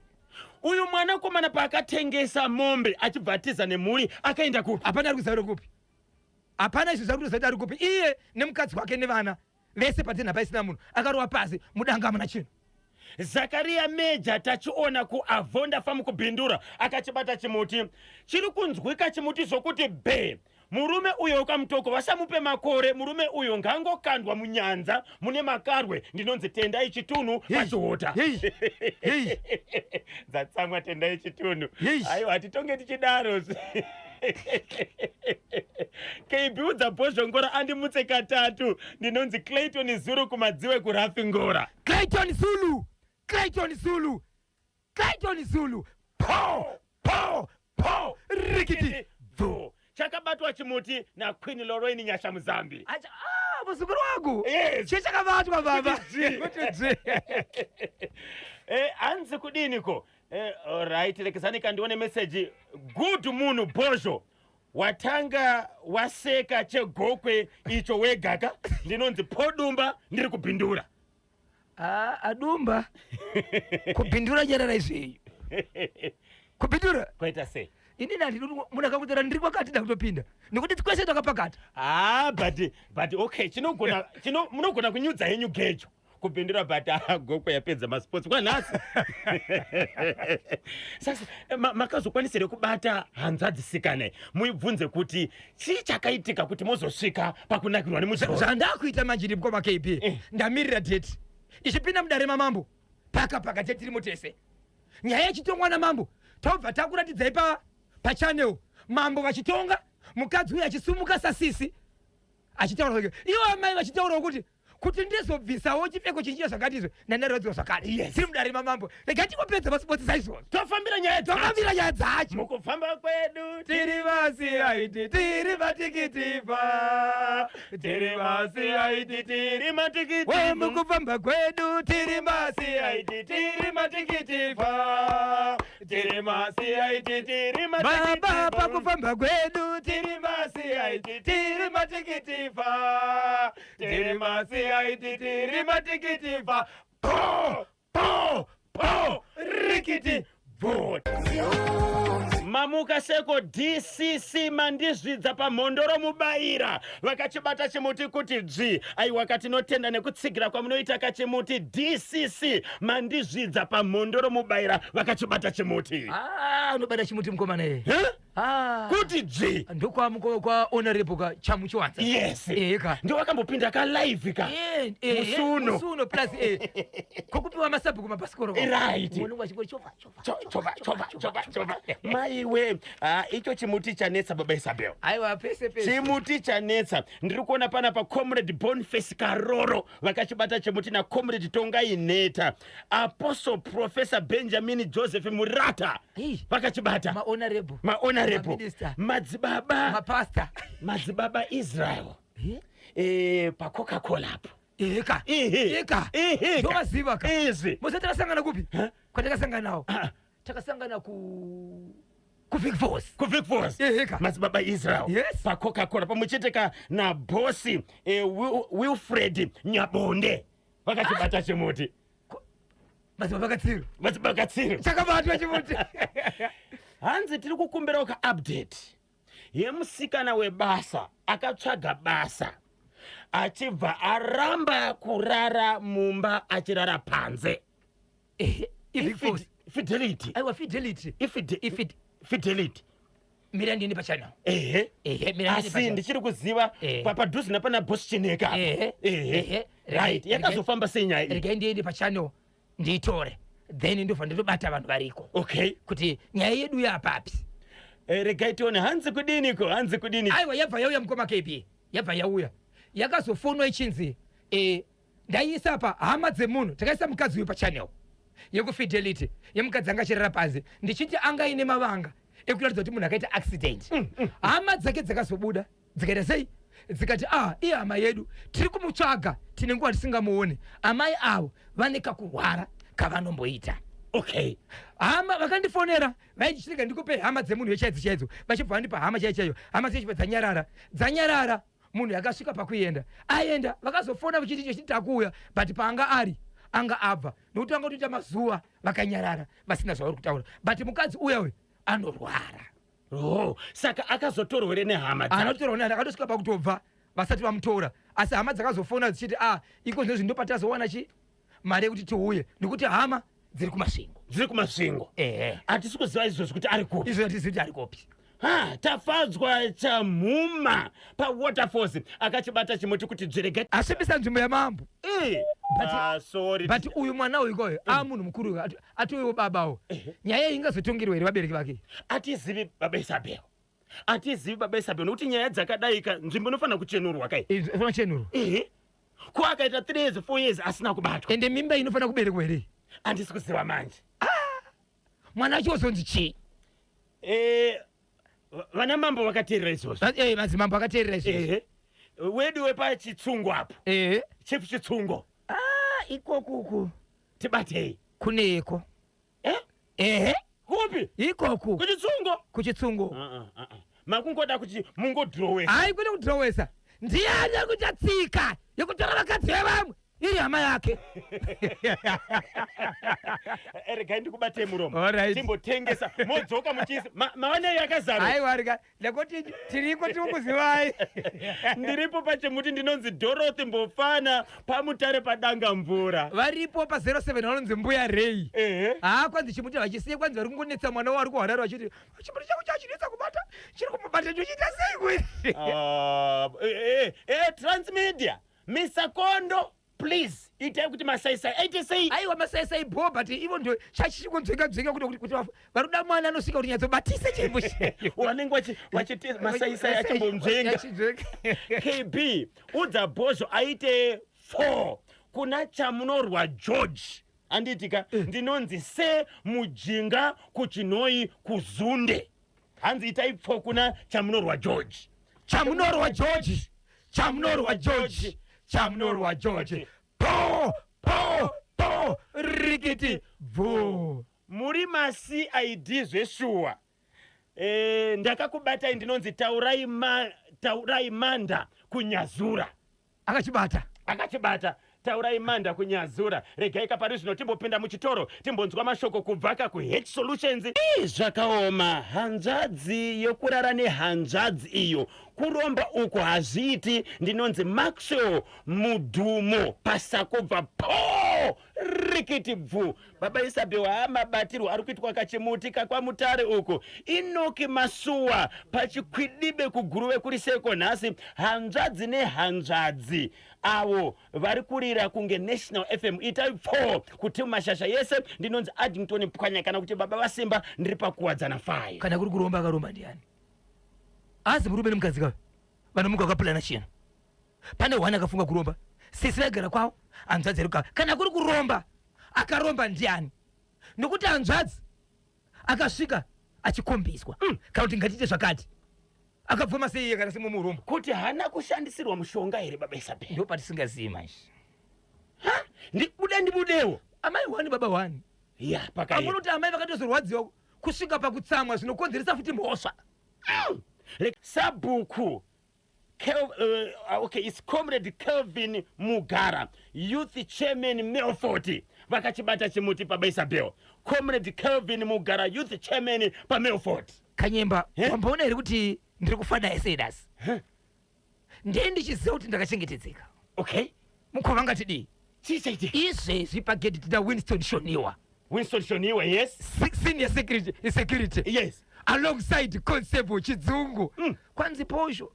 Uyu mwanakomana paakatengesa mombe achibva atiza nemhuri akaenda kupi? hapana ari kuziva kupi hapana izvo zvari kutoziva ari kupi iye nemukadzi wake nevana vese patenha paisina munhu akarova pasi mudanga hamuna chinhu Zakaria Meja tachiona kuavhonda famu kubhindura akachibata chimuti chiri kunzwika chimuti zvokuti bhe murume uyo ukamutoko vasamupe makore murume uyo ngangokandwa munyanza mune makarwe ndinonzi tendai chitunhu pachihota Hey. dzatsamwa tendai chitunhu Hey. aiwa hatitonge tichidaro keibiudza bhozhongora andimutse katatu ndinonzi Clayton Zulu kumadziwe kurafi ngora. Clayton Zulu, Clayton Zulu, Clayton Zulu. Po rikiti Vo chakabatwa chimuti na Queen Lorraine Nyasha Muzambi. acha muzukuru wangu. Yes. Chakabatwa baba. Anzi kudini ko. Alright, lekesani kandione message. Good munhu Bozho. Watanga waseka chegokwe icho wegaka ndinonzi podumba ndiri kupindura. Adumba kupindura jarara izvi. Kupindura Kwaita sei? ini nandi munakangutira ndiri kwakati ndakutopinda nekuti kwese takapakata. But okay, munogona kunyudza henyu gejo kupindura but gokwe yapedza masports kwanhasi. Sasa makazokwanisire kubata hanzva dzisikane muibvunze kuti chii chakaitika kuti mozosvika pakunakirwa nemudzoro. Zvandakuita manje ndiri kwama KP ndamirira date ichipinda mudare mamambo paka tiri mutese nyaya yechitongwa namambo taubva takuratidzai pachannel mambo vachitonga mukadzi uyu achisumuka sasisi achitaura ivo amai vachitaurawo kuti ndizobvisawo chipfeko chinjira zvakatizvo nandarodziwa zvakare. Yes. Tiri mudare mamambo regai tingopedza masipotsi saizvozvo tofambira nyaya dzacho mukufamba kwedu tiri vasiaiti tiri matikitipa tiri masiaiti tiri matikitipa we mukufamba kwedu tiri masiaiti tiri matikitipa tiri masiaiti tiri baba pakufamba kwedu tiri masiaiti tiri matikitipa tiri masiaiti tiri matikitipa po rikiti vote. Mamuka Seko DCC mandizvidza pamhondoro mubaira vakachibata chimuti kuti dzvi aiwa katinotenda nekutsigira kwamunoita kachimuti DCC mandizvidza pamhondoro mubaira vakachibata chimuti. Unobata chimuti mukomana iye kuti dzvi ndokwa honorable ka chamuchiwanza. Yes. Ka ndio wakambopinda ka live ka musuno plus kokupiwa masabhuku mabhasikoro right munhu chova maiwe icho chimuti chanetsa baba Isabel. aiwa pese chimuti chanetsa ndiri kuona pana pa Comrade Boniface Karoro vakachibata chimuti na Comrade Tongai Neta Apostle Professor Benjamin Joseph Murata vakachibata mahonorable madzibaba mapasta Israel pa Coca-Cola apo eka ndovaziva ka mose takasangana kupi kwatakasangana nawo takasangana ku Vic Force madzibaba Israel. Yes. Pa Coca-Cola pamuchiteka na bosi Wilfred Nyabonde vakachibata chimuti madzibaba katsiro chakabatwa chimuti. Hanzi tiri kukumbirawo ka update yemusikana webasa akatsvaga basa achibva aramba kurara mumba achirara panze. Fidelity. Aiwa Fidelity. Fidelity. Mirandini pachana. Asi ndichiri kuziva padhuze napana bosi Chineka. Right. Yakazofamba sei nyaya iyi? Regai ndiende pachano ndiitore. Then ndofa ndotobata vanhu variko. Okay. Kuti nyaya yedu yapapi. Regai tione hanzi kudini. Aiwa yabva yauya mukoma KP. Yabva yauya. Yakazofonwa ichinzi ndaisa pa hama dzemunhu takaisa mukadzi uyu pachannel yekufidelity yemukadzi anga achirara panze ndichiti anga ine mavanga ekuratidza kuti munhu akaita accident. Hama dzake dzakazobuda dzikaita sei dzikati iye hama yedu tiri kumutsvaga tine nguva tisingamuoni amai avo vane kakurwara kavanomboita. Okay. Hama vakandifonera vaichitika ndikupe hama dzemunhu wechaidzo vachibva vandipa hama chaichayo hama dzechibva dzanyarara munhu yakasvika pakuenda aenda vakazofona vachiti chiti takuuya but paanga ari anga abva nokuti vanga kutoita mazuva vakanyarara vasina zvauri kutaura but mukadzi uya uyu anorwara. Saka akazotorwa nehama anotorwa nehama akatosvika pakutobva vasati vamutora asi hama dzakazofona dzichiti iko zvinozvi ndopatazowana mari yekuti tiuye nekuti hama dziri kumasvingo. Hatisi kuziva izvozvi kuti ari kupi. Izvo hatizivi kuti ari kupi. Tafadzwa chamhuma pawaterfalls akachibata chimuti kuti dzirege asvibisa nzvimbo yamambo. Sorry. But uyu mwana uyu koyo munhu mukuru ati uyu babawo nyaya ingazotongerwa here vabereki vake. Atizivi baba Isabel. atizivi baba Isabel nokuti nyaya dzakadaika nzvimbo inofana kuchenurwa kai. Inofana kuchenurwa. Ko akaita 3 years 4 years asina kubatwa. Ende mimba inofana kuberekwa here. Handisi kuziva manje. Mwana wacho uzonzi chii? Vana mambo vakateerera izvozvo. Madzimambo akateerera izvozvo. Wedu wepachitsungo apo. Chief Chitsungo. Ikokuku Tibatei. kuneko. Kupi? Ikoku Kuchitsungo. kuchitsungo. Makungoda kuti mungodrowesa. Hayi kwete kudrowesa. Ndiani ari kuchatsika yekutora vakadzi vevamwe iri hama yake. Regai ndikubatei muromo. Alright. Timbotengesa modzoka muchisi. Maonei yakazara. Hayi warika nekuti tiriko tikukuzivai. Ndiripo pachimuti ndinonzi Dorothy Mbofana pamutare padanga mvura. Varipo pa 07 vanonzi Mbuya Ray. Kwanzi chimuti vachisiye kwanzi vari kungonetsa mwana wari kuharara vachiti chimuti changu chachinetsa kubata chiri kumubata chochiita sei kwiri. Transmedia Mr. Kondo please itai kuti masaisai aite sei. Aiwa masaisai bo but ivo ndo chachichikunzvenga kuti varuda mwana anosvika kuti nyatsobatise chimbo wanenge wachiti masaisai achimbomzvenga. KB udza bhozvo aite 4 kuna chamunorwa George anditika ndinonzi se mujinga kuchinoi kuzunde. Hanzi itai 4 kuna chamunorwa George. Chamunorwa George. Chamunorwa George. Chamunorwa George. Po rikiti vo. Muri maCID zveshuwa. Ndakakubatai ndinonzi taurai manda kunyazura. Akachibata. Taurai manda kunyazura. Regai kapari zvino timbopinda muchitoro timbonzwa mashoko kubvaka kuH Solutions. Zvakaoma. Hanzvadzi yokurara nehanzvadzi iyo kuromba uko hazviiti. Ndinonzi Maxwell Mudhumo pasakobva po rikiti bvu. Baba Isabel mabatirwo ari kuitwa kachimuti kakwamutare uko. Inoki Masuwa pachikwidibe kuguruve kuri sekonhasi. Hanzvadzi nehanzvadzi avo vari kurira kunge National FM itai 4 kuti mashasha yese. Ndinonzi Addington Pwanya kana kuti baba vasimba ndiri pakuwadzana 5. Kana kuri kuromba akaromba ndiani? Asi murume nemukadzi kawo vanomuka vakapulana chino. Pane wani akafunga kuromba sisi vagara kwavo hanzvadzi ari kwavo. Kana kuri kuromba akaromba ndiani? Nokuti hanzvadzi akasvika achikombiswa kana kuti ngatiite zvakati akabvuma sei iye kana semumurombo kuti hana kushandisirwa mushonga here baba Isabel. ndo patisingazivi manje. Ndibudewo amai wani baba wani amuna kuti amai vakatozorwadziwa kusvika pakutsamwa zvinokonzeresa futi mhosva. Sabhuku it's Comrade Kelvin Mugara, Youth Chairman Melfort. Vakachibata chimuti baba Isabel. Comrade Kelvin Mugara, Youth Chairman pa Melfort. Kanyemba wambaona here kuti ndiri kufada esedasi. Ndiye ndichiziva kuti ndakachengetedzeka. Okay. Mukova ngatidii? Chisaiti. Izvezvi pagedhi tina Winston Shoniwa. Winston Shoniwa, yes. Senior security. Yes. Alongside Constable Chizungu. Kwanzi posho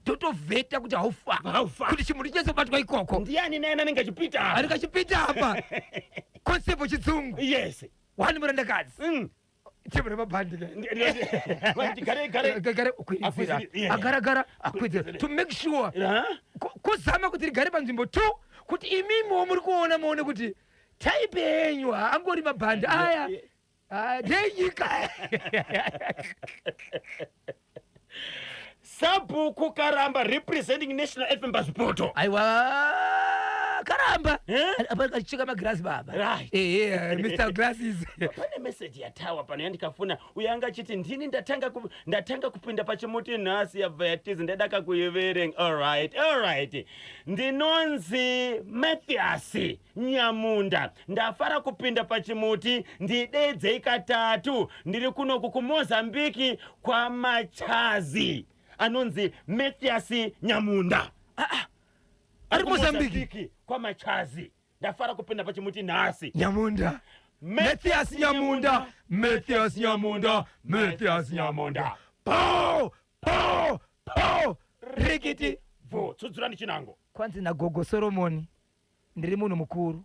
totovheta kuti haufa kuti chimuti chezobatwa ikoko. Ndiani naye anenge achipita apa? Ari kachipita apa. Constable Chizungu. Yes. Wani murandakadzi. Chimure mabhandi. Gare ukwidzira. Agara akwidzira. To make sure. Kuzama kuti rigare panzvimbo 2 kuti imimo muri kuona muone kuti type yenyu angori mabhandi aya. Denyika. Sabhuku Karamba representing National FM Pazvipoto. Aiwa Karamba. Apa kachika maglass baba. Right. Mr. Glasses. Pane message yatawa pano yandikafuna uyanga chiti ndini ndatanga kupinda pachimuti nhasi yabva yatizi ndadaka kuiverenga. All right. Ndinonzi Mathias Nyamunda. Ndafara kupinda pachimuti ndidedzei katatu. Ndiri kuno kuMozambique kwa Machazi. Anonzi Mathias Nyamunda. Ari Mozambique kwa Machazi. Ndafara kupinda pachimuti nhasi. Nyamunda. Mathias Nyamunda. Po rikiti vo tsudzurani chinango. Kwanzi nagogo Solomoni ndiri munhu mukuru.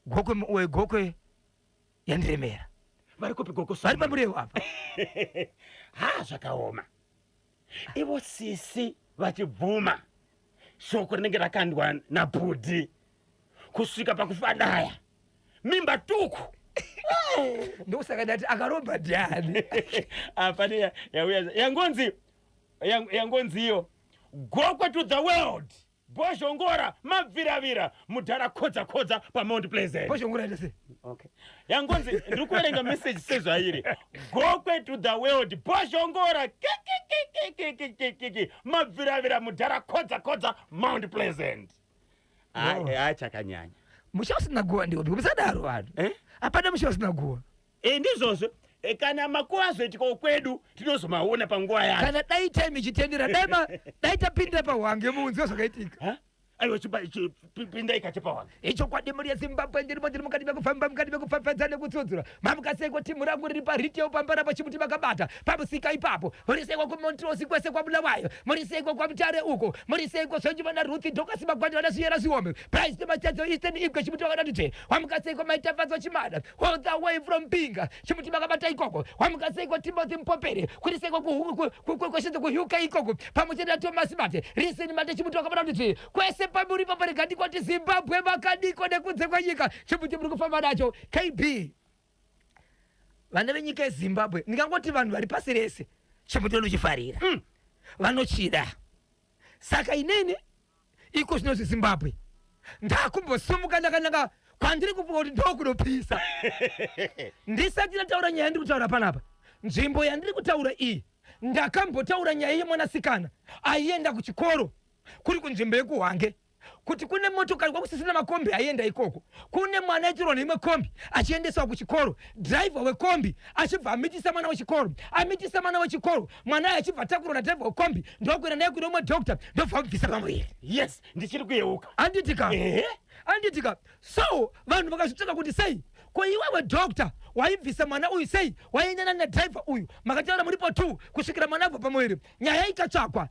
Gokwe yandiremera. vari kupigwa vari pamureu apa. ha zvakaoma. Ivo sisi vachibvuma shoko rinenge rakandwa naBhudhi kusvika pakufanaya mimba tuku. Ndokusaka ndati akaromba ndiani. Apane yangonziyo go to the world bozhongora mabviravira mudhara kodza paMount Pleasant. Bozhongora ndese. Okay. Yangonzi ndiri kuverenga message sezvairi. Go to the world bozhongora mabviravira mudhara kodza Mount Pleasant. Chakanyanya. Musha usina guwa ndiwo musadaro vanhu. Apana musha usina guwa. Ndizvozvo. Kana makuva azoitika kwedu tinozomaona panguva yake. Kana dai time ichitendera dai tapinda pawange munzwa zvakaitika. Aiwa pinda ikati pawange. Icho kwadimuri yeZimbabwe ndiri mukati mekufamba nekutsudzura. Mamukaseko timu rangu riri paritiyo pambara pachimuti vakabata. Pamusika ipapo. Muriseko kuMontrose kwese kwa Bulawayo. Muriseko kwa Mutare uko. Muriseko Sonjimana Ruth Dokasi Magwadi vanasiyera Ziwome. Price Machazo Eastern Igwe chimuti vakadati. Wamukaseko Maitafazo Chimada. All the way from Pinga. Chimuti vakabata ikoko. Wamukaseko Timothy Mpopere. Kuriseko kweshezo kuhuka ikoko. Pamuchenda Thomas Mate. Riseni Mate chimuti vakabata. Kwese pamuri paparegati kwati Zimbabwe makadiko nekunze kwanyika chimuti muri kufamba nacho. KB vana venyika yeZimbabwe ndingangoti vanhu vari pasi rese chimuti unochifarira vanochida. Saka inini iko zvinozi Zimbabwe ndakumbosumuka ndakananga kwandiri kupuwa kuti ndokunopisa. Ndisati ndataura nyaya ndiri kutaura panapa. Nzvimbo yandiri kutaura iyi ndakambotaura nyaya yemwanasikana aienda kuchikoro kuri kunzvimbo yekuHwange kuti kune motokari kwakusisina makombi aienda ikoko. Kune mwana aitirwa neimwe kombi achiendeswa kuchikoro. Driver wekombi achibva amitisa mwana wechikoro. Amitisa mwana wechikoro. Mwana aye achibva takurwa nadriver wekombi ndokuenda naye kune umwe doctor ndobva amubvisa pamuviri. Yes, ndichiri kuyeuka. Anditika. So vanhu vakazvitsvaka kuti sei ko iwewe doctor waibvisa mwana uyu sei waiendana nadriver uyu makataura muripo 2 kusvikira mwana abva pamuviri. Nyaya ikatsvakwa.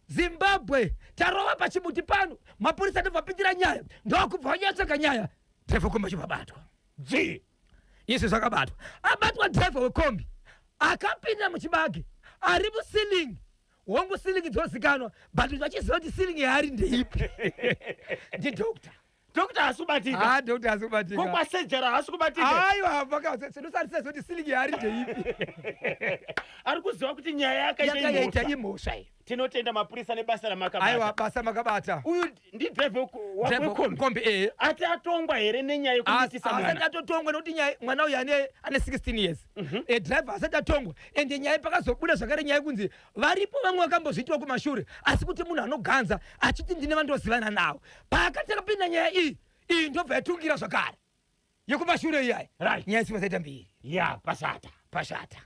Zimbabwe tarova pachimuti pano. Mapurisa ndobva apindira nyaya ndokubva wanyatsvaka nyaya. Driver wekombi achibabatwa. Izvi zvakabatwa. Abatwa driver wekombi akapinda muchibage ari musilingi. Hongu silingi dzozikanwa but vachiziva kuti silingi yaari ndeipi. Ndidoctor. Doctor hasubatika. Doctor hasubatika. Kwa sejara hasukubatika. Aiwa vaka sinosarisa kuti silingi yaari ndeipi. Ari kuziva kuti nyaya yakaita imhosva. Tinotenda mapurisa nebasa ramakabata. Aiwa basa makabata. Uyu ndi driver wekombi. Ati atongwa here nenyaya yekumitisa mwana. Asati atotongwa nokuti nyaya mwana uyu ane 16 years. Driver asati atongwa ende nyaya pakazobuda zvakare nyaya kunzi varipo vamwe vakambozviitwa kumashure asi kuti munhu anoganza achiti ndine vandozivana nawo. Pakati akapinda nyaya iyi ndobva yatungira zvakare yekumashure iyayi. Nyaya dzinosaita mbiri. Pashata.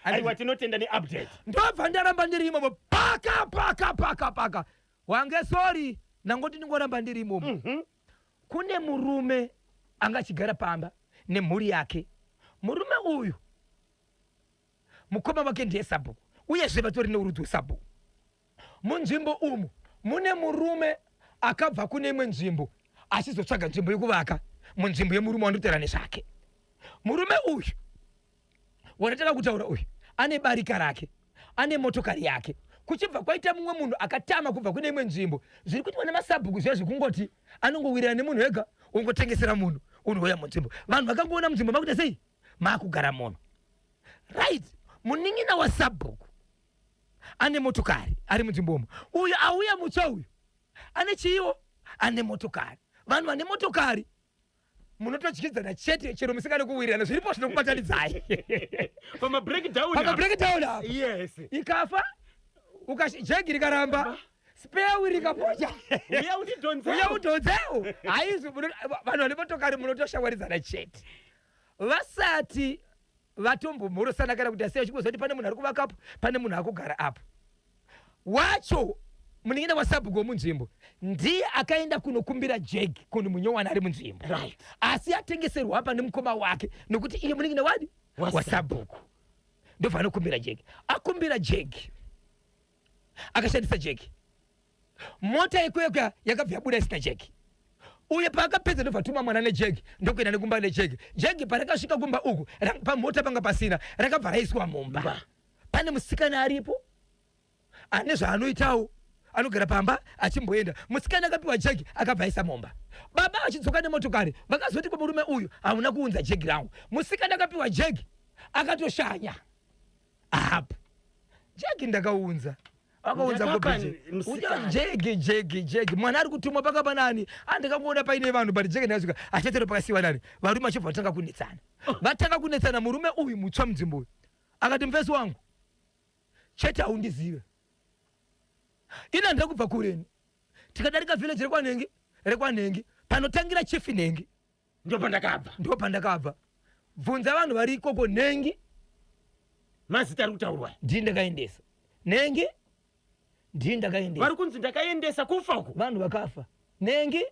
Aiwa tinotenda neupdate. Ndobva ndaramba ndiri imomo paka. Wange sorry nangoti ndingoramba ndiri imomo. Kune murume anga achigara pamba nemhuri yake. Murume uyu mukoma wake ndiye Sabhuku uyezve vatori neurudzi hweSabhuku. Munzvimbo umu mune murume akabva kune imwe nzvimbo achizotsvaga nzvimbo yekuvaka munzvimbo yemurume wandotera nezvake. Murume uyu wanataka kutaura uyu ane barika rake, ane motokari yake. Kuchibva kwaita mumwe munhu akatama kubva kune imwe nzvimbo. Zviri kuti wana maSabhuku zviya zvekungoti anongowirana nemunhu ega ungotengesera munhu unouya munzvimbo. Vanhu vakangoona munzvimbo makuita sei makugara munhu. Right, munin'ina waSabhuku ane motokari ari munzvimbo umu. Uyu auya mutsva uyu ane chiivo ane motokari. Vanhu vane motokari munototyidzana chete chero musikane kuwirirana zviripo zvinokubatanidzai. Pama breakdown apa. Yes. Ikafa jegi rikaramba spare wheel ikapocha. Uya udonzeo. Haizo vanhu vane motokari munotoshawaridzana chete. Vasati vatombomhorosana kana kuti asiya chikuzoti pane munhu ari kuvakapo pane munhu akugara apo. Wacho munin'ina waSabhuku womunzvimbo ndiye akaenda kunokumbira jegi kuno munyowani ari munzvimbo. Asi atengeserwa apa nemukoma wake nokuti iye munin'ina wani waSabhuku ndobva anokumbira jegi. Akumbira jegi akashandisa jegi. Mota yekuyoka yakabva yabuda isina jegi. uye paakapedza ndobva tuma mwana nejegi ndokuenda nekumba nejegi. Jegi parakasvika kumba uku pamota panga pasina rakabva raiswa mumba. Pane musikana aripo ane zvaanoitawo, anogara pamba achimboenda. Musikana akapiwa jegi akabva aisa mumba. Baba achidzoka nemotokari vakazoti kumurume uyu hamuna kuunza jegi rangu. Musikana akapiwa jegi akatoshanya apo. Jegi ndakaunza akaunza jegi mwana ari kutumwa pakapa nani andikamuona paine vanhu but jegi ndakasvika achetero pakasiwa nani varume achibva vatanga kunetsana. Vatanga kunetsana murume uyu mutsva mudzimbo uyu akati mufesi wangu chete haundizive ina ndiri kubva kureni tikadarika village rekwanhengi panotangira chifi nhengi ndo pandakabva bvunza vanhu vari ikoko nhengi mazita ari kutaurwa ndii ndakaendesa nhengi ndii ndakaendesa vari kunzi ndakaendesa kufako vanhu vakafa nhengi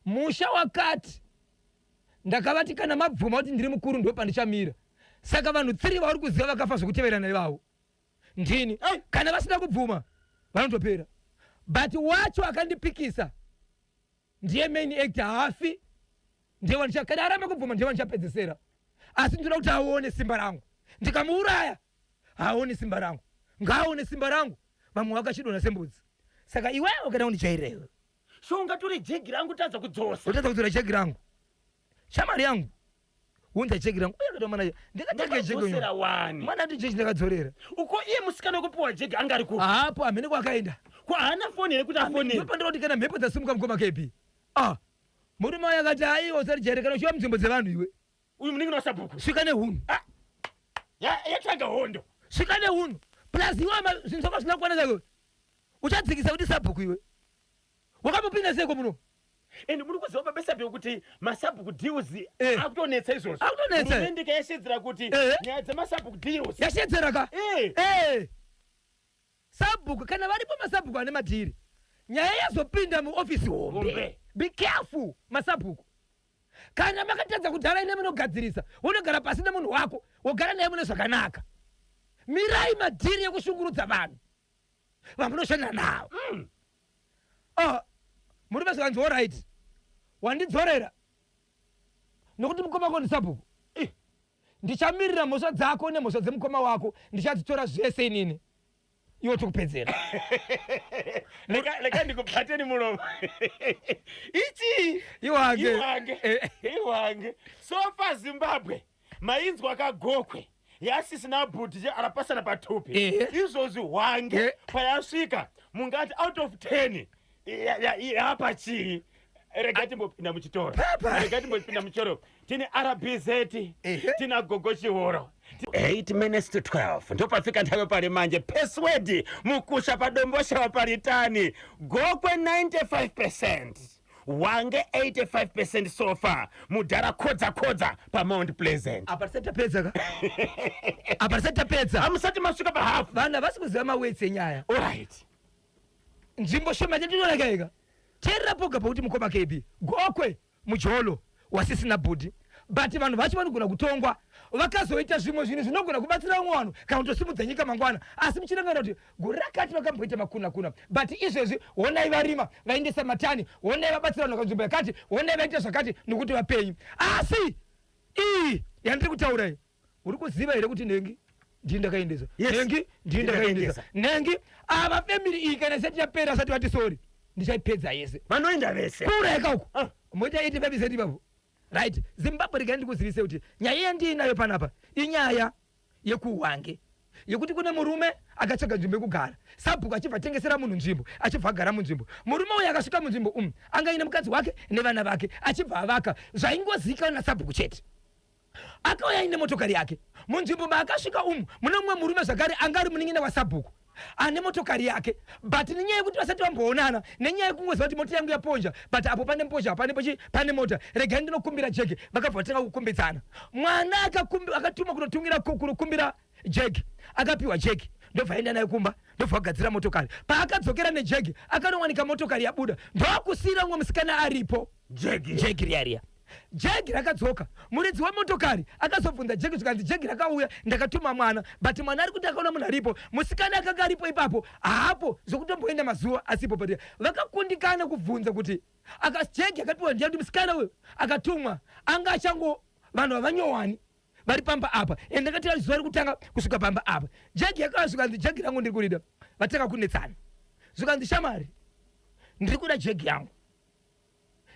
musha wakati ndakavati kana mabvuma kuti ndiri mukuru ndo pandichamira saka vanhu 3 vauri kuziva vakafa zvokuteverana ivavo ndini kana vasina kubvuma vanotopera but wacho akandipikisa ndiye main actor hafi ndiye kana aramba kubvuma ndiye vandichapedzesera asi ndinoda kuti aone simba rangu ndikamuuraya haone simba rangu ngaaone simba rangu vamwe vakachidona sembudzi saka iwewe kana undichairewe so ungatora jegi rangu tadza kudzosa utadza kutora jegi rangu shamari yangu unza jegi rangu uye katomana ndikatenge jegi mwana ndi jegi ndakadzorera uko iye musikana wekupiwa jegi anga ari ku hapo amene kwakaenda kwa hana foni here kuti afoni ndopandira kuti kana mhepo dzasimuka mukoma kepi murume wayo akati aiwa usati jairikana uchiwa munzvimbo dzevanhu iwe uyu muningi wasabhuku svika nehunu yatanga hondo svika nehunu plus iwe zvinhu zvako zvisina kuwana zako uchadzikisa kuti sabhuku iwe wakamupinda seko muno ende muri kuziva mabesabheu kuti masabhuku deals akutonetsa izvozvo akutonetsa hurumende yashedzera kuti nyaya dzemasabhuku deals yashedzera ka sabhuku kana varipo masabhuku ane madhiri nyaya yazopinda muofisi hombe be careful masabhuku kana makatadza kudhara ine munogadzirisa unogara pasi nemunhu wako wogara naye mune zvakanaka mirai madhiri ekushungurudza vanhu vamunoshanda navo muri vezvanzi oright wandidzorera nokuti mukoma wako ndisabhuku ndichamirira mhosva dzako nemhosva dzemukoma wako ndichadzitora zvese inini iwo tokupedzera leka ndikubhateni mulomo ichi iwange sofa zimbabwe mainzwa akagokwe yasisina bhuti arapasana patupi izvozvi hwange payasvika mungati out of 10 yapa chii rega timbopinda muchitoro tine rbz tina gogo chihoro 8 minutes to 12 ndopafika nthawe pari manje password mukusha padomboshawa paritani gokwe 95% wange 85% so far mudhara kodza pamount pleasant aparisatapedza hamusati masvika pahafu vanhu havasi kuziva mawetsi enyaya alright nzvimbo shoma chatinorekaiga chererapoga pakuti mukoma kepi gokwe mujolo wasisina bhudhi but vanhu vacho vanogona kutongwa vakazoita zvimwe zvinhu zvinogona kubatsira umwe vanhu kana kutosimudza nyika mangwana asi muchirangana kuti gore rakati vakamboita makuna but izvezvi honai varima vaindesa matani honai vabatsira vanhu kanzvimbo yakati honai vaita zvakati nokuti vapenyu asi iyi yandiri kutaurai uri kuziva here kuti nhengi ndii ndakaendesa nhengi ndii ndakaendesa nhengi ava family iyi kana isati yapera asati vati sori ndichaipedza yese vanoenda vese pura ikauko moita 85% ipapo right zimbabwe rega ndikuzivise kuti nyaya yandinayo panapa inyaya yekuhwange yekuti kune murume akatsvaga nzvimbo yekugara sabhuku achibva atengesera munhu nzvimbo achibva agara munzvimbo murume uyu akasvika munzvimbo angaine mukadzi wake nevana vake achibva avaka zvaingozivikanwa nasabhuku chete akauya aine motokari yake munzvimbo maakasvika mune mumwe murume zvakare anga ari munin'ina wasabhuku ane motokari yake but nenyaya yekuti vasati vamboonana nenyaya yekungoziva kuti mota yangu yaponja but apo pane mponja pane mota regai ndinokumbira jegi vakabva vatanga kukumbidzana mwana akatumwa kunokumbira jegi akapiwa jegi ndobva aenda naye kumba ndobva agadzira motokari paakadzokera nejegi akanowanika motokari yabuda ndokusiyira umwe musikana aripo jegi riyariya jegi rakadzoka muridzi wemotokari akazobvunza jegi zvikanzi jegi rakauya ndakatuma mwana but mwana ari kuti akaona munhu aripo musikana akanga aripo ipapo haapo zvokutomboenda mazuva asipo but vakakundikana kubvunza kuti jegi akapiwa ndiya kuti musikana uyo akatumwa anga achango vanhu vavanyowani vari pamba apa ende ndakatira zuva rekutanga kusvika pamba apa jegi yakauya zvikanzi jegi rangu ndiri kurida vatanga kunetsana zvikanzi shamari ndiri kuda jegi yangu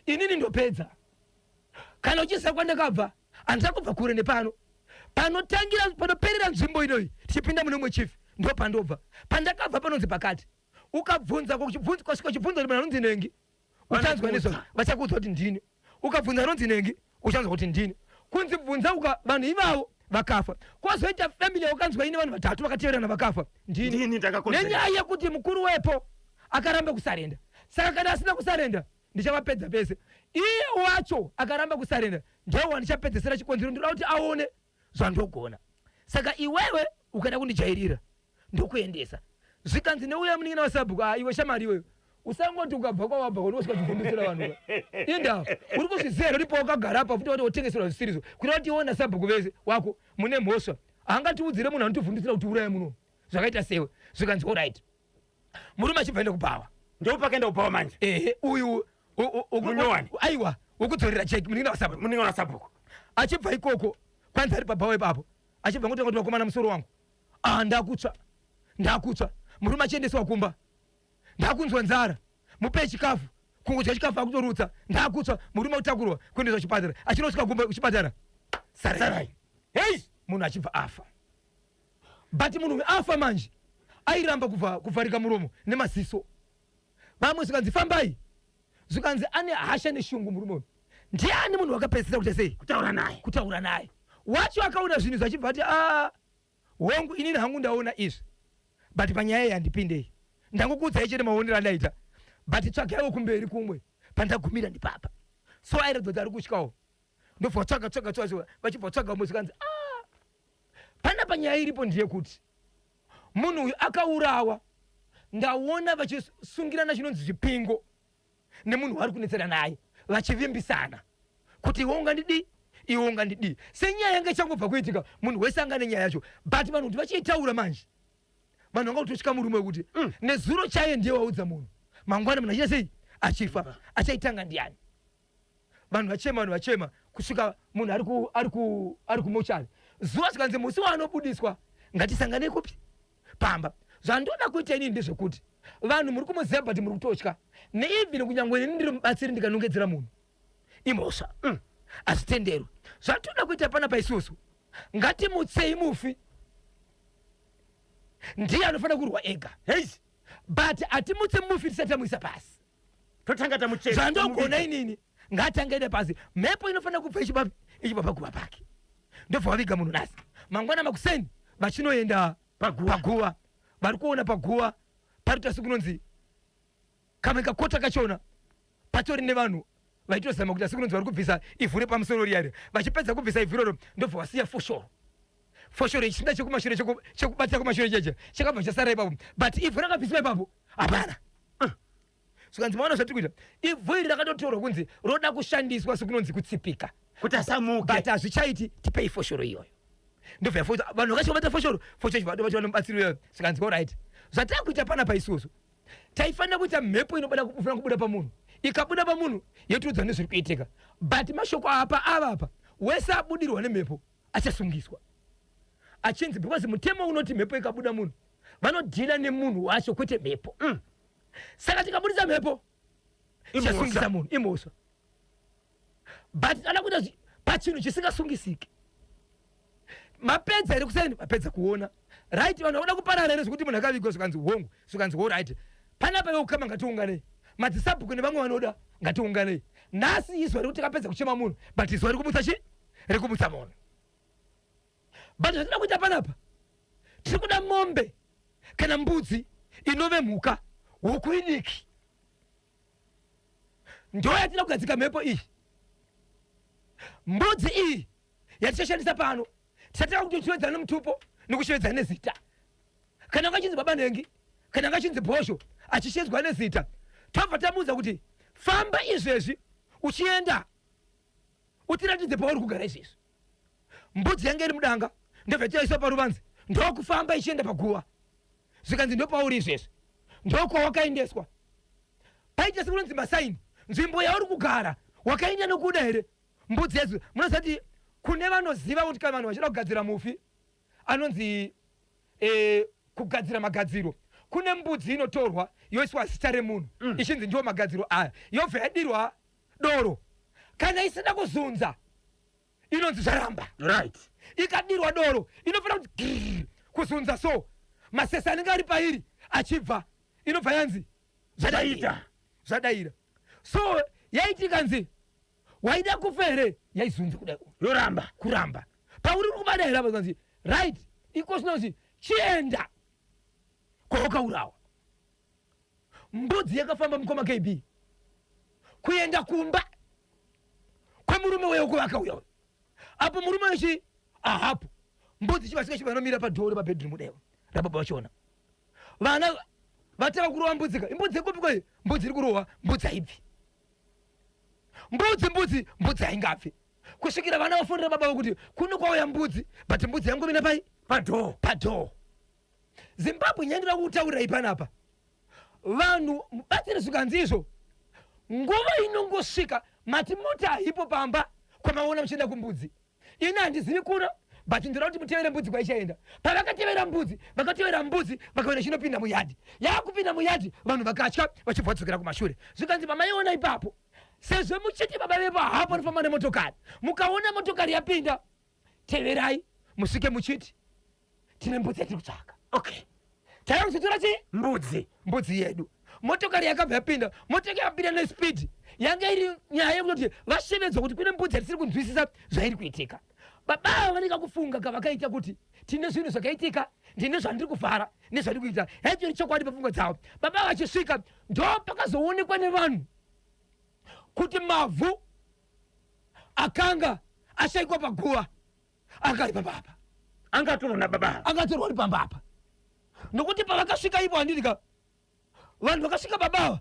inini ndopedza kana uchiziva kwandakabva handisakubva kure nepano panoperera nzvimbo inoyi tichipinda mune mumwe chifi ndo pandobva pandakabva panonzi pakati ukabvunza kwasvika uchibvunza kuti anonzi nengi uchanzwa nezvo vachakuudza kuti ndini ukabvunza anonzi nengi uchanzwa kuti ndini kunzi bvunza vanhu ivavo vakafa kwazoita family yakanzwa ine vanhu vatatu vakateverana vakafa ndini nenyaya yekuti mukuru wepo akaramba kusarenda saka kana asina kusarenda ndichavapedza pese iye wacho akaramba kusarenda ndiwo wandichapedzesera chikonzero ndoda kuti aone zvandogona saka iwewe ukada kundijairira ndokuendesa zvikanzi neuya munin'ina wasabhuku iwe shamari iweyo usangoti ukabva kwawabva kondosvika chifundisira vanhu inda uri kuzviziva roripo wakagara apa futi wati wotengeserwa zvisirizo kuita kuti iona sabhuku vese wako mune mhosva angatiudzire munhu anotifundisira kuti uraya muno zvakaita sewe zvikanzi oright murume achibva ende kupawa ndopakaenda kupawa manje uyu aiwa ukudzorera jeki munin'ina wasabhuku achibva ikoko kwanza ari pabawa ipapo achibva ngoti ngoti wakomana musoro wangu ndakutsva murume achiendeswa kumba ndakunzwa nzara mupe chikafu kungudya chikafu akutorutsa ndakutsva murume kutakurwa kuendeswa chipatara achinosvika kumba kuchipatara sarai hei munhu achibva afa but munhu afa manje airamba kuvharika muromo nemaziso vamwe zvikanzi fambai zvikanzi ane hasha neshungu murume ndiani munhu wakapedzisira kuti sei kutaura naye wacho akaona zvinhu zvachibva ati hongu inini hangu ndaona izvi but panyaya iyi handipindei ndangokuudzai chete maonero andaita but tsvagaiwo kumberi kumwe pandagumira ndipapa so airadza ari kutyawo ndobva tsvaga vachibva tsvaga umwe zvikanzi pana panyaya iripo ndeyekuti munhu uyu akaurawa ndaona vachisungirana chinonzi zvipingo nemunhu wari kunetsera naye vachivimbisana kuti iwe ungandidi senyaya yanga ichangobva kuitika munhu wese anga nenyaya yacho but vanhu kuti vachiitaura manje vanhu vanga kutosvika murume wekuti nezuro chaye ndiye waudza munhu mangwana munhu achiita sei achifa achaitanga ndiani vanhu vachema kusvika munhu ari kumochari zuva zvikanzi musi waanobudiswa ngatisanganei kupi pamba zvandoda kuita inini ndezvekuti vanhu muri kumuziva but muri kutotya neivhini kunyangwe nini ndiri mubatsiri ndikanongedzera munhu imhosva hazvitenderwi zvatoda kuita pana paisusu ngatimutsei mufi ndiye anofanira kurwa ega but hatimutse mufi tisati tamuisa pasi totanga tamucheka zvandogona inini ngatangaende pasi mhepo inofanira kubva ichibva paguva pake ndobva waviga munhu nasi mangwana makuseni vachinoenda paguva vari kuona paguva parita sikunonzi kamwe kakota kachona patori nevanhu vaitozama kuti asikunonzi vari kubvisa ivhu repamusoro riyari vachipedza kubvisa ivhu iroro ndobva wasiya foshoro ichinda chekumashure chekubatira kumashure cheche chakabva chasara ipapo but ivhu rakabviswa ipapo hapana zvikanzi maona zvatiri kuita ivhu iri rakatotorwa kunzi roda kushandiswa sekunonzi kutsipika kuti asamuke but hazvichaiti tipei foshoro iyoyo ndobva vanhu vakachobata foshoro vachivanomubatsiro zvikanzi oright zvatakuita pana paisusu taifanira kuita mhepo inofanira kubuda pamunhu ikabuda pamunhu yotiudza nezviri kuitika but mashoko apa avapa wese abudirwa nemhepo achasungiswa achinzi because mutemo unoti mhepo ikabuda munhu vanodhila nemunhu wacho kwete mhepo saka tikabudisa mhepo chasungisa munhu imhosva but kana kuita pachinhu chisingasungisiki mapedza here kuseni mapedza kuona right vanhu vakuda kuparara here zvekuti munhu akavigwa zvikanzi hongu zvikanzi ho right panapa iwe kukama ngatiunganei madzisabhuku nevamwe vanoda ngatiunganei nhasi izwa rekuti takapedza kuchema munhu but izwa rikumutsa chi rikumutsa munhu but zvatida kuita panapa tiri kuda mombe kana mbudzi inove mhuka huku idiki ndo yatida kugadzika mhepo iyi mbudzi iyi yatichashandisa pano tisataka kuti tiwedzana nemutupo nekushevedzana nezita kana ngachinzi baba nengi kana ngachinzi bhosho achishedzwa nezita tobva tamuudza kuti famba izvezvi uchienda utiratidze pauri kugara izvezvi. Mbudzi yange iri mudanga ndobva paruvanzi ndokufamba ichienda paguva. Zvikanzi ndopauri izvezvi ndokwawakaendeswa. Paita sekunonzi masaini nzvimbo yauri kugara wakaenda nokuda here. Mbudzi yedzo munoziva kuti kune vanoziva kuti kana vanhu vachida kugadzira mufi anonzi kugadzira magadziro, kune mbudzi inotorwa yoiswa zita remunhu ichinzi ndiwo magadziro aya, yobva yadirwa doro. Kana isina kuzunza inonzi zvaramba, right. Ikadirwa doro inofanira kuti kuzunza, so masesa anenge ari pairi achibva inobva yanzi zvadaira. So yaitika nzi waida kufa here yaizunzi kudai yoramba kuramba. Pauri kubada here apa kanzi right iko zvinonzi chienda kwawakaurawa. Mbudzi yakafamba mukoma KB kuenda kumba kwemurume weyo kwakauya. Apo murume wechi ahapo mbudzi chivasika chivanomira padhoro pabedroom devo rababa vachona. Vana vatava kurowa mbudzika. Imbudzi ikopi kwei? Mbudzi iri kurowa, mbudzi haibvi. Mbudzi haingabvi. Kusvikira vana vafundira baba kuti kuno kwauya mbudzi, but mbudzi yangomira pai padhoo. Zimbabwe nyandira kutaurira ipanapa. Vanhu mubatsire zvikanzi izvo. Nguva inongosvika mati mota haipo pamba kwamaona muchienda kumbudzi. Ini handizivi kuno, but ndinoda kuti mutevere mbudzi kwaichaenda. Pavakatevera mbudzi vakaona chinopinda muyadhi. Yakupinda muyadhi vanhu vakatya vachibva vadzokera kumashure. Zvikanzi pamaiona ipapo sezvo muchiti baba vepo hapo anofamba nemotokari, mukaona motokari yapinda teverai musvike muchiti tine mbudzi yatiri kutsvaka. Okay, taiva kuzotora chi mbudzi yedu. Motokari yakabva yapinda, motokari yapinda nespeed yanga iri nyaya yekutoti vashevedzwa kuti kune mbudzi yatisiri kunzwisisa zvairi kuitika. Baba vanenge kufunga kavakaita kuti tine zvinhu zvakaitika, ndine zvandiri kuvhara nezvandiri kuita. Haicho chokwadi pafungwa dzavo. Baba vachisvika ndo pakazoonekwa nevanhu kuti mavhu akanga ashayikwa paguva akari pambapa, angatorwa nababa, angatorwa ari pambapa. Nokuti pavakasvika ipo handitika vanhu vakasvika babava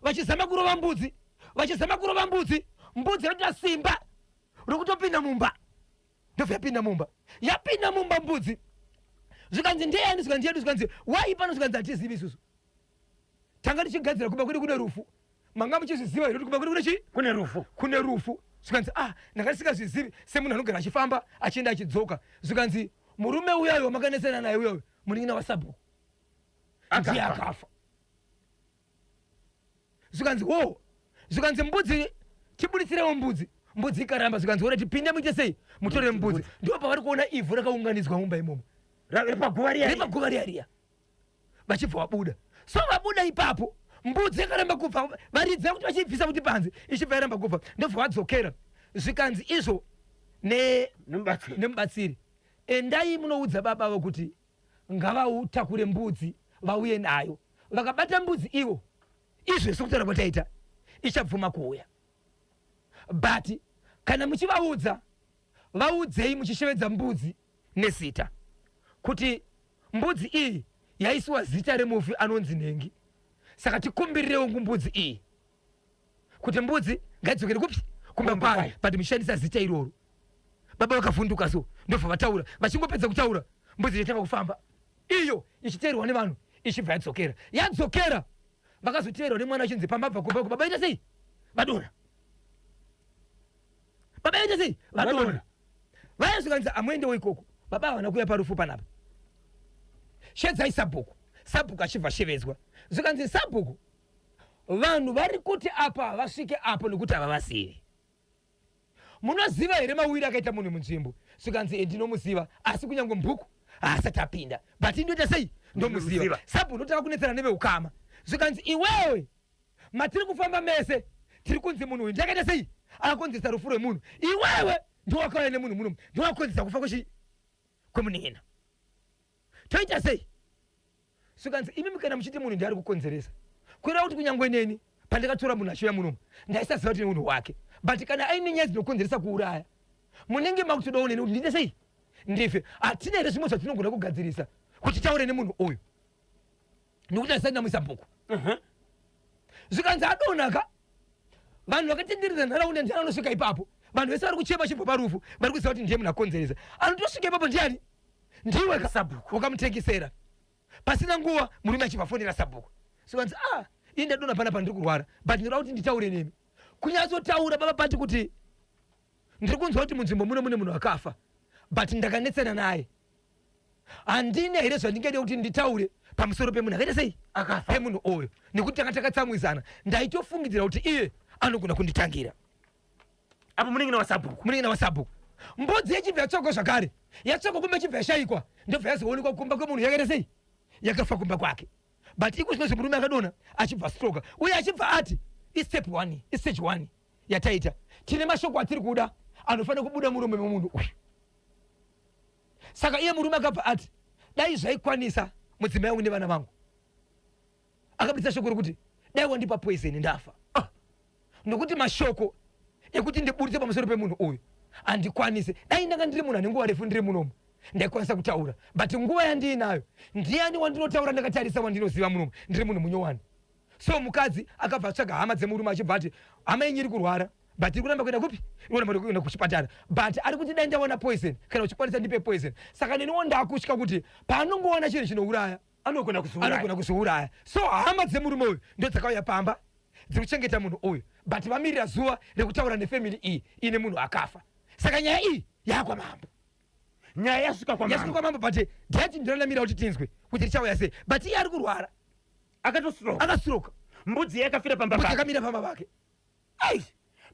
vachizama kurova mbudzi, mbudzi inoita simba rokutopinda mumba. Ndobva yapinda mumba mbudzi. Zvikanzi ndeyani? Zvikanzi waipano. Zvikanzi hatizivi isusu, tanga tichigadzira kuba kuri kune rufu. Manga muchizviziva here kuti kuba kuri kune chi? Kune rufu. Zvikanzi ndanga ndisingazvizivi semunhu anogara achifamba achienda achidzoka. Zvikanzi murume uyayo makanesana naye uyayo munin'ina waSabhuku ndiye akafa. Zvikanzi mbudzi tibuditsirewo mbudzi ikaramba. Zvikanzi ora tipinde muite sei mutore mbudzi. Ndipo pavari kuona ivhu rakaunganidzwa mumba imomo repaguva riya vachibva vabuda. So vabuda ipapo mbudzi yakaramba kubva, varidza kuti vachibvisa kuti panze ichibva yaramba kubva, ndobva vadzokera. Zvikanzi izvo nemubatsiri endai munoudza baba vavo kuti ngavautakure mbudzi vauye nayo. Vakabata mbudzi ivo izvo sekutaura kwataita ichabvuma kuuya. But kana muchivaudza, vaudzei muchishevedza mbudzi nezita kuti mbudzi iyi yaisiwa zita remufi anonzi Nhengi. Saka tikumbirirewo mbudzi iyi kuti mbudzi ngaidzokere kupi kumba kwayo, but mushandisa zita iroro. Baba vakavhunduka, so ndobva vataura. Vachingopedza kutaura mbudzi yatanga kufamba iyo ichiteerwa nevanhu ichibva yadzokera. Vakazoteerwa nemwana achinzi pambabva kumba. Baba ita sei? Vadona. Vaya zvikanzi amwendewo ikoko. Baba havana kuuya parufu panapa. Shedzai Sabhuku achibva shevedzwa. Zvikanzi Sabhuku vanhu vari kuti apa vasvike apo nekuti havavasivi. Munoziva here mawiri akaita munhu munzvimbo? Zvikanzi ndinomuziva, asi kunyange mbuku haasati apinda, but ndoita sei? Ndomuziva. Sabhuku notaka kunetsana neveukama. Zvikanzi iwewe matiri kufamba mese tiri kunzi munhu uyu ndakaita sei akakonzesa rufu rwemunhu, iwewe ndowakauya nemunhu muno ndowakonzesa kufa kwemun'ina. Toita sei? Zvikanzi imi kana muchiti munhu ndiari kukonzeresa, kureva kuti kunyange neni pandakatora munhu achiuya munomu ndaisaziva kuti nemunhu wake, but kana aine nyaya dzinokonzeresa kuuraya munenge makutodawo neni kuti ndiite sei ndife. Hatina here zvimwe zvatinogona kugadzirisa kuti taure nemunhu uyu nekuti asina muSabhuku. Zvikanzi adonaka vanhu vakatenderedza nharaunda nosvika ipapo vanhu vese vari kuchema chibva parufu vari kuziva kuti ndiye munakonzeresa. Anotosvika ipapo ndiani? Ndiwe Sabhuku. wakamutengesera. Pasina nguva murume achivafonera Sabhuku. Sikanzi ini ndadona panapa ndiri kurwara but ndinoda kuti nditaure nemi. Kunyatsotaura baba pati kuti ndiri kunzwa kuti munzvimbo muno mune munhu akafa but ndakanetsana naye. Handine here zvandingade kuti nditaure pamusoro pemunhu akaita sei Akafa. pemunhu oyo nekuti tanga takatsamwisana ndaitofungidzira kuti iye anogona kunditangira. Apo munengena waSabhuku. Munengena waSabhuku. Mbodzi yechibva yatsvakwa zvakare. Yatsvakwa kumba chibva yashayikwa. Ndobva yazoonekwa kumba kwemunhu yakaita sei yakafa kumba kwake. But iko zvino murume akadona achibva stroke uye achibva ati step 1 stage 1 yataita tine mashoko atiri kuda anofanira kubuda murume memunhu uyu. Saka iye murume akabva ati dai zvaikwanisa mudzimai wangu nevana vangu akabudisa shoko rokuti dai wandipa poison ndafa. Nokuti mashoko ekuti ndiburitse pamusoro pemunhu uyu handikwanise. Dai ndanga ndiri munhu ane nguva refu ndiri munomu ndaikwanisa kutaura but nguva yandiinayo ndiani wandinotaura ndakatarisa wandinoziva munomu ndiri munhu munyowani. So mukadzi akabva atsvaga hama dzemurume achibva ati hama yenyu iri kurwara but iri kuramba kuenda kupi? Iri kuramba kuenda kuchipatara but ari kuti dai ndawana poison kana uchikwanisa ndipe poison. Saka neniwo ndakutya kuti paanongowana chinhu chinouraya anogona kuzouraya. So hama dzemurume uyu ndo dzakauya pamba dziri kuchengeta munhu uyu but vamirira zuva rekutaura nefamily iyi ine munhu akafa. Saka nyaya iyi yakwamambo. Nyaya yasvika kwamambo but ndati ndinonamira kuti tinzwe kuti richauya sei but iye ari kurwara akastroka. Mbudzi yakafira pamba pake. Akamira pamba pake. Ai,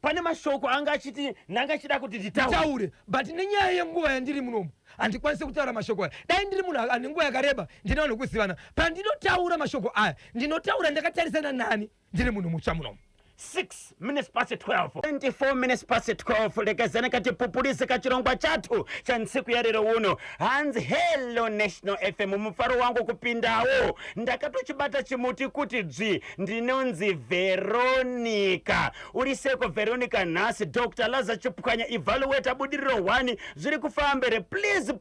pane mashoko anga achiti nanga achida kuti nditaure but nenyaya yenguva yandiri munomu handikwanisi kutaura mashoko aya. Dai ndiri munhu ane nguva yakareba ndinaona kuzivana pandinotaura mashoko aya ndinotaura ndakatarisana nani ndiri munhu mutsva munomu. 6 minutes past 12 24 minutes past 12 lekazana katipupurisa kachirongwa chathu cha ntsiku ya lero uno hanzi hello National FM mufaro wangu kupindawo ndakatochibata chimuti kuti dzvi ndinonzi Veronica. Uriseko Veronica nhasi Dr. Laza Chipukanya evaluate budiriro 1 zviri kufambere. Please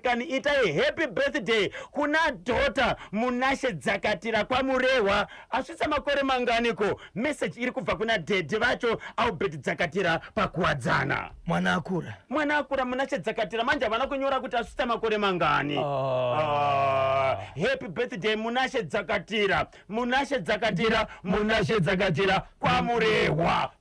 kani itai happy birthday kuna daughter Munashe Dzakatira kwamurewa asvitsa makore manganiko. Message iri kubva kuna dhedhe vacho Albert Dzakatira pakuwadzana. Mwana akura Munashe Dzakatira manje havana kunyora kuti asvitsa makore mangani. Happy birthday Munashe Dzakatira kwamurewa.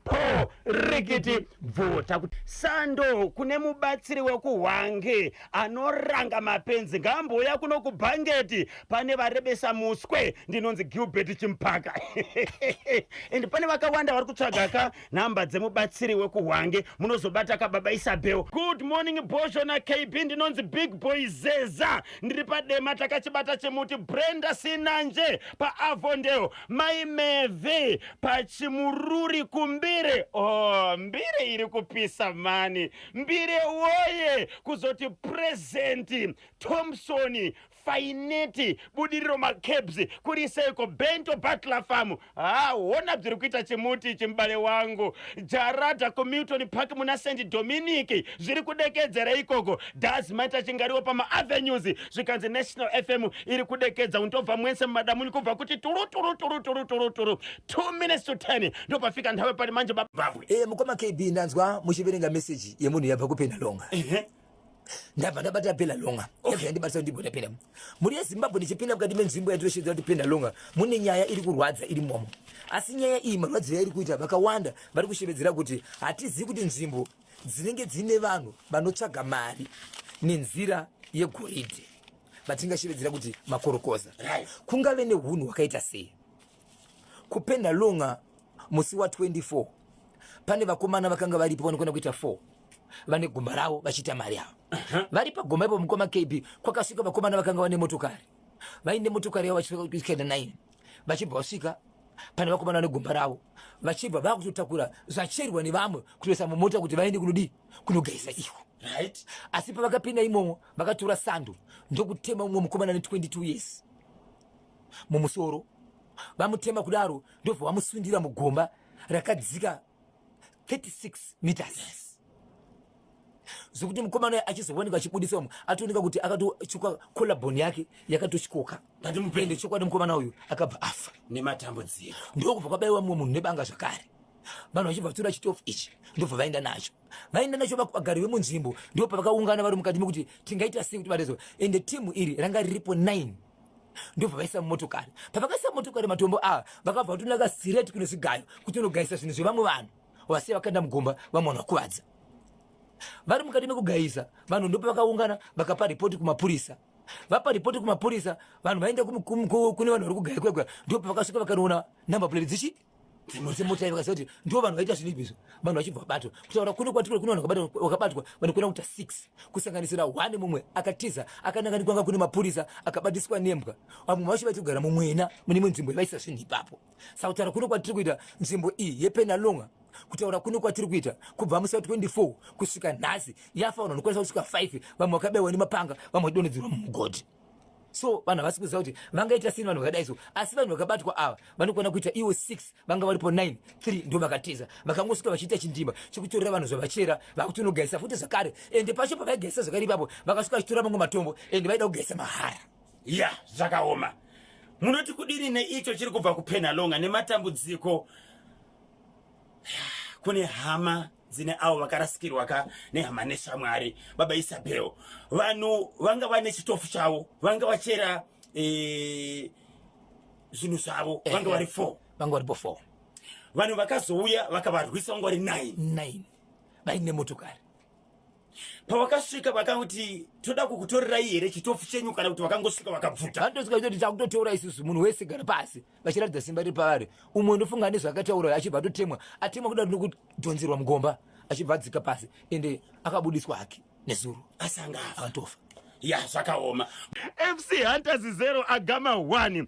Po rikiti vhota kuti sando kune mubatsiri wekuhwange anoranga mapenzi ngamboya kuno kubhangeti pane varebesa muswe ndinonzi Gilbert Chimpaka. And pane vakawanda vari kutsvaga ka nhamba dzemubatsiri wekuhwange munozobata kababa Isabel. Good morning Bosho na KB ndinonzi Big Boy Zeza ndiri padema takachibata chimuti Brenda Sinanje paAvondale Maimeve pachimururi kumbire. Mbire iri kupisa mani. Mbire woye kuzoti presenti Thompson Faineti budiriro makebzi kuriseko Bento Butler Farm. Wona bziri kuita chimuti chimbale wangu Jarada Comilton Park muna St. Dominic zviri kudekedzera ikoko. Das maita chingariwo pama avenues zvikanzi National FM iri kudekedza untobva mwense mumadamunyu kubva kuti turu 2 minutes to 10 ndopafika nthawe pali manje bababwe. Mukoma KB ndanzwa muchiverenga message yemunhu yabva kupenda longa. Ndabva ndabata penda longa. Ndibatsa ndibota penda. Muri yeZimbabwe ndichipinda mukati menzvimbo yatinoshedza kuti penda longa mune nyaya iri kurwadza iri momo. Asi nyaya iyi marwadziro iri kuita vakawanda vari kushevedzera kuti hatizivi kuti nzvimbo dzinenge dzine vanhu vanotsvaga mari nenzira yegoridhe vatingashevedzera kuti makorokoza. Kungave nehunhu hwakaita sei. Kupenda longa musi wa 24 pane vakomana vakanga varipo vanokona kuita 4 vane gomba ravo vachiita mari yavo. Vari pagomba ipo mukoma KB kwakasvika vakomana vakanga vane motokari vaine motokari yavo vachikaenda 9 vachibva vasvika pane vakomana vane gomba ravo vachibva vakutotakura zvacherwa nevamwe kutoisa mumota kuti vaende kunodi kunogaisa iwo. Asi pavakapinda imomo vakatora sando ndokutema umwe mukomana ne 22 years mumusoro vamutema kudaro ndobva vamusundira mugomba rakadzika 36 meters. zvokuti mukomana achizowanika achibudiswamo atooneka kuti akatochuka collarbone yake yakatoshikoka ende chokwadi mukomana uyu akabva afa nematambudziko. ndokubva kwabayiwa mumwe munhu nebanga zvakare. vanhu vachibva vatora chitofu ichi ndobva vaenda nacho vagari vemunzvimbo ndo pavakaungana vari mukati mekuti tingaita sei kuti varezo ende timu iri ranga riripo 9 ndobva vaisa mumotokari. pavakaisa mumotokari matombo ava vakabva vatonaka sireti kuno zvigayo kuti unogayisa zvinhu zvevamwe vanhu vasiya vakaenda mugomba vamwe vanhu vakuvadza vari mukati mekugayisa. vanhu ndopa vakaungana vakapa ripoti kumapurisa. vapa ripoti kumapurisa vanhu vaenda kune vanhu vari kugaya kwegwa ndopa vakasvika vakanoona namba plate dzichi dzemota vakasa kuti ndo vanhu vaita zvinhu izvizvo. vanhu vachibva vabatwa kutaura kuno kwatiri kuno vanhu vakabatwa vanhu kuona kuita 6 kusanganisira 1 mumwe akatiza akananganikwa kune mapurisa akabatiswa nembwa. vamwe vacho vachigara mumwena mune imwe nzvimbo yavaisa zvinhu ipapo. saka kutaura kuno kwatiri kuita nzvimbo iyi yepenalonga kutaura kuno kwatiri kuita kubva musi 24 kusvika nhasi yafa vanhu vanokwanisa kusvika 5 vamwe vakabayiwa nemapanga vamwe vadonhedzerwa mumugodhi. so vanhu havasi kuziva kuti vangaita sini vanhu vakadaiso asi vanhu vakabatwa ava vanokwana kuita iwo 6 vanga varipo 9 3 ndo vakatiza vakangosvika vachiita chindima chekutorera vanhu zvavachera vakutonogayisa futi zvakare ende pacho pavaigayisa zvakare ipapo vakasvika vachitora mamwe matombo ende vaida kugayisa mahara. ya zvakaoma. munoti kudini neicho chiri kubva kupenalonga nematambudziko kune hama dzine avo vakarasikirwa nehama neshamwari. baba Isabel, vanhu vanga vane chitofu chavo vanga vachera zvinhu zvavo vanga vari 4 vanga varipo 4 vanhu vakazouya vakavarwisa vanga vari 9 vaine motokari. pavakasvika vakati toda kukutorerai here chitofu chenyu kana kuti vakangosvika vakabvuta. vandosvika kuti takutoteura isusu munhu wese gara pasi vachiratidza simba riri pavari. umwe ndofunga nezvaakataura achibva atotemwa atemwa kuda nokudhonzerwa mugomba achibva adzika pasi ende akabudiswa hake nezuro asanga akatofa. ya zvakaoma. FC Hunters 0 Agama 1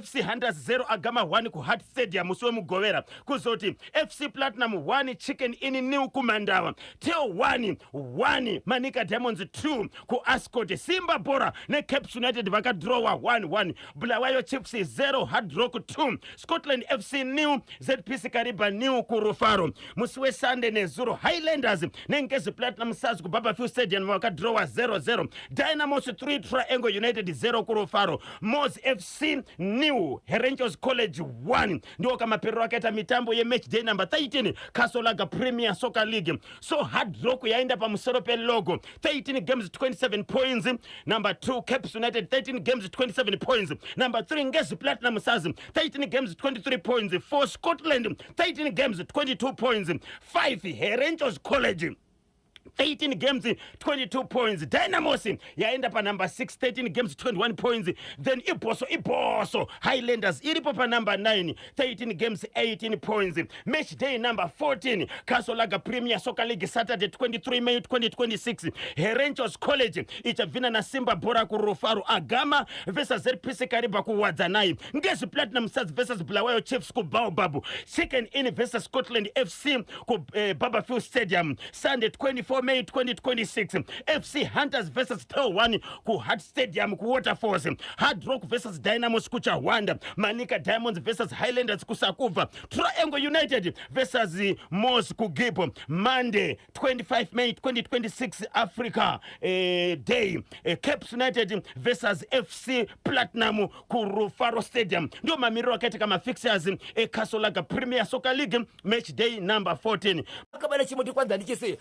FC Hunters 0 Agama 1 kuHart Stadium musi wemugovera. kuzoti FC Platinum 1 Chicken Inn New kumandava. Teo 1 Manika Diamonds 2 kuAscot. Simba Bora neCaps United vakadrowa 1-1. Bulawayo Chiefs 0 Hard Rock 2 Scotland FC New ZPC Kariba New kurufaro. musi weSunday nezuro Highlanders neNgezi Platinum Stars kuBarberfield Stadium vakadrowa 0-0. Dynamos 3 Triangle United 0 kurufaro. Moz FC New Herenchos College 1 ndio kama perro akaita mitambo ye match day number 13 Kasolaga Premier Soccer League. so Hard Rock yaenda pamusoro pe logo 13 games 27 points. Number 2 Caps United 13 games 27 points. Number 3 Ngezi Platinum Stars 13 games 23 points. 4 Scotland 13 games 22 points. 5 Herenchos College 18 games 22 points. Dynamos yaenda pa number 6 13 games 21 points. Then Iboso Highlanders iripo pa number 9 13 games 18 points. Match day number 14 Kasolaga Premier Soccer League Saturday 23 May 2026 Herenchos College ichavina na Simba Bora kurufaro. Agama versus ZPC Kariba kuwadzanai. Ngezi Platinum Stars versus Bulawayo Chiefs ku Baobab. Chicken Inn versus Scotland FC ku Barberfield Stadium Sunday 24 May 2026. FC Hunters versus Tell 1 ku Hart Stadium ku Waterfalls. Hard Rock versus Dynamos ku Chawanda. Manika Diamonds versus Highlanders ku Sakuva. Triangle United versus Moss ku Gipo. Monday 25 May 2026 Africa Day. Caps United versus FC Platinum ku Rufaro Stadium. Ndio mamiriro katika mafixtures Kasolaga Premier Soccer League match day number 14. akabana chimoti kwanza ndichise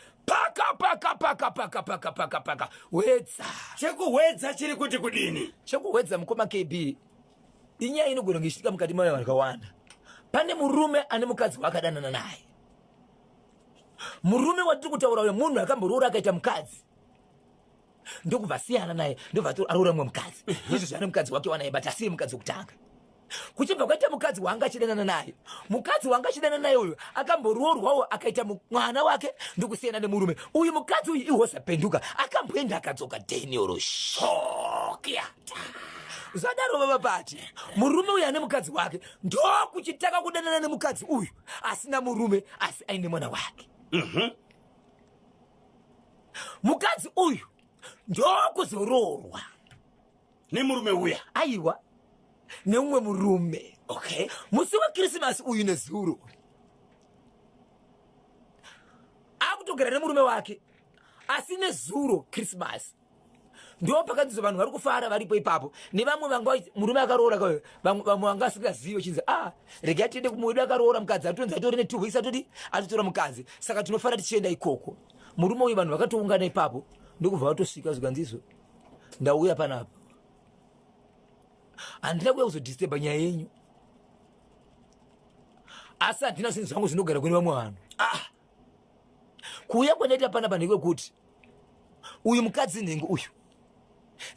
paka wedza Chekuwedza chiri kuti kudini? chekuwedza mukoma KB inyaya inogona kungisvika mukati mavanhu vakawanda. pane murume ane mukadzi wakadanana naye. murume watiri kutaura uyo munhu akamborora akaita mukadzi ndokubva siyana naye ndobva aroora mumwe mukadzi. izvo zvane mukadzi wake wanaye but asiye mukadzi wokutanga. kuchibva kwaita mukadzi wanga achidanana naye. mukadzi wanga achidanana naye uyu akamboroorwawo akaita mwana wake ndokusiyana nemurume uyu. mukadzi uyu ihosapenduka akamboenda akadzoka Daniel shokyata zadaro baba pati. murume uyu ane mukadzi wake ndokuchitaka kudanana nemukadzi uyu asina murume asi aine mwana wake. mukadzi uyu ndokuzoroorwa Nemurume uya. aiwa neumwe murume. Okay. musi weKrisimasi uyu nezuro akutogara nemurume wake asi nezuro Christmas ndo pakadzizwa vanhu vari kufara varipo ipapo nevamwe vanga murume akaroora vamwe vanga asingazivi chinzi regai tiende kumuwedu akaroora mukadzi atonzi atori netuhwe isatodi atotora mukadzi saka tinofara tichienda ikoko. Murume uyu vanhu vakatoungana ipapo ndokubva vatosvika zvikanzizvo ndauya panapa handina kuya kuzodisturba nyaya yenyu asi handina zvinhu zvangu zvinogara kune vamwe vanhu. Kuuya kwandaita panapa ndekwekuti uyu mukadzi nhengo uyu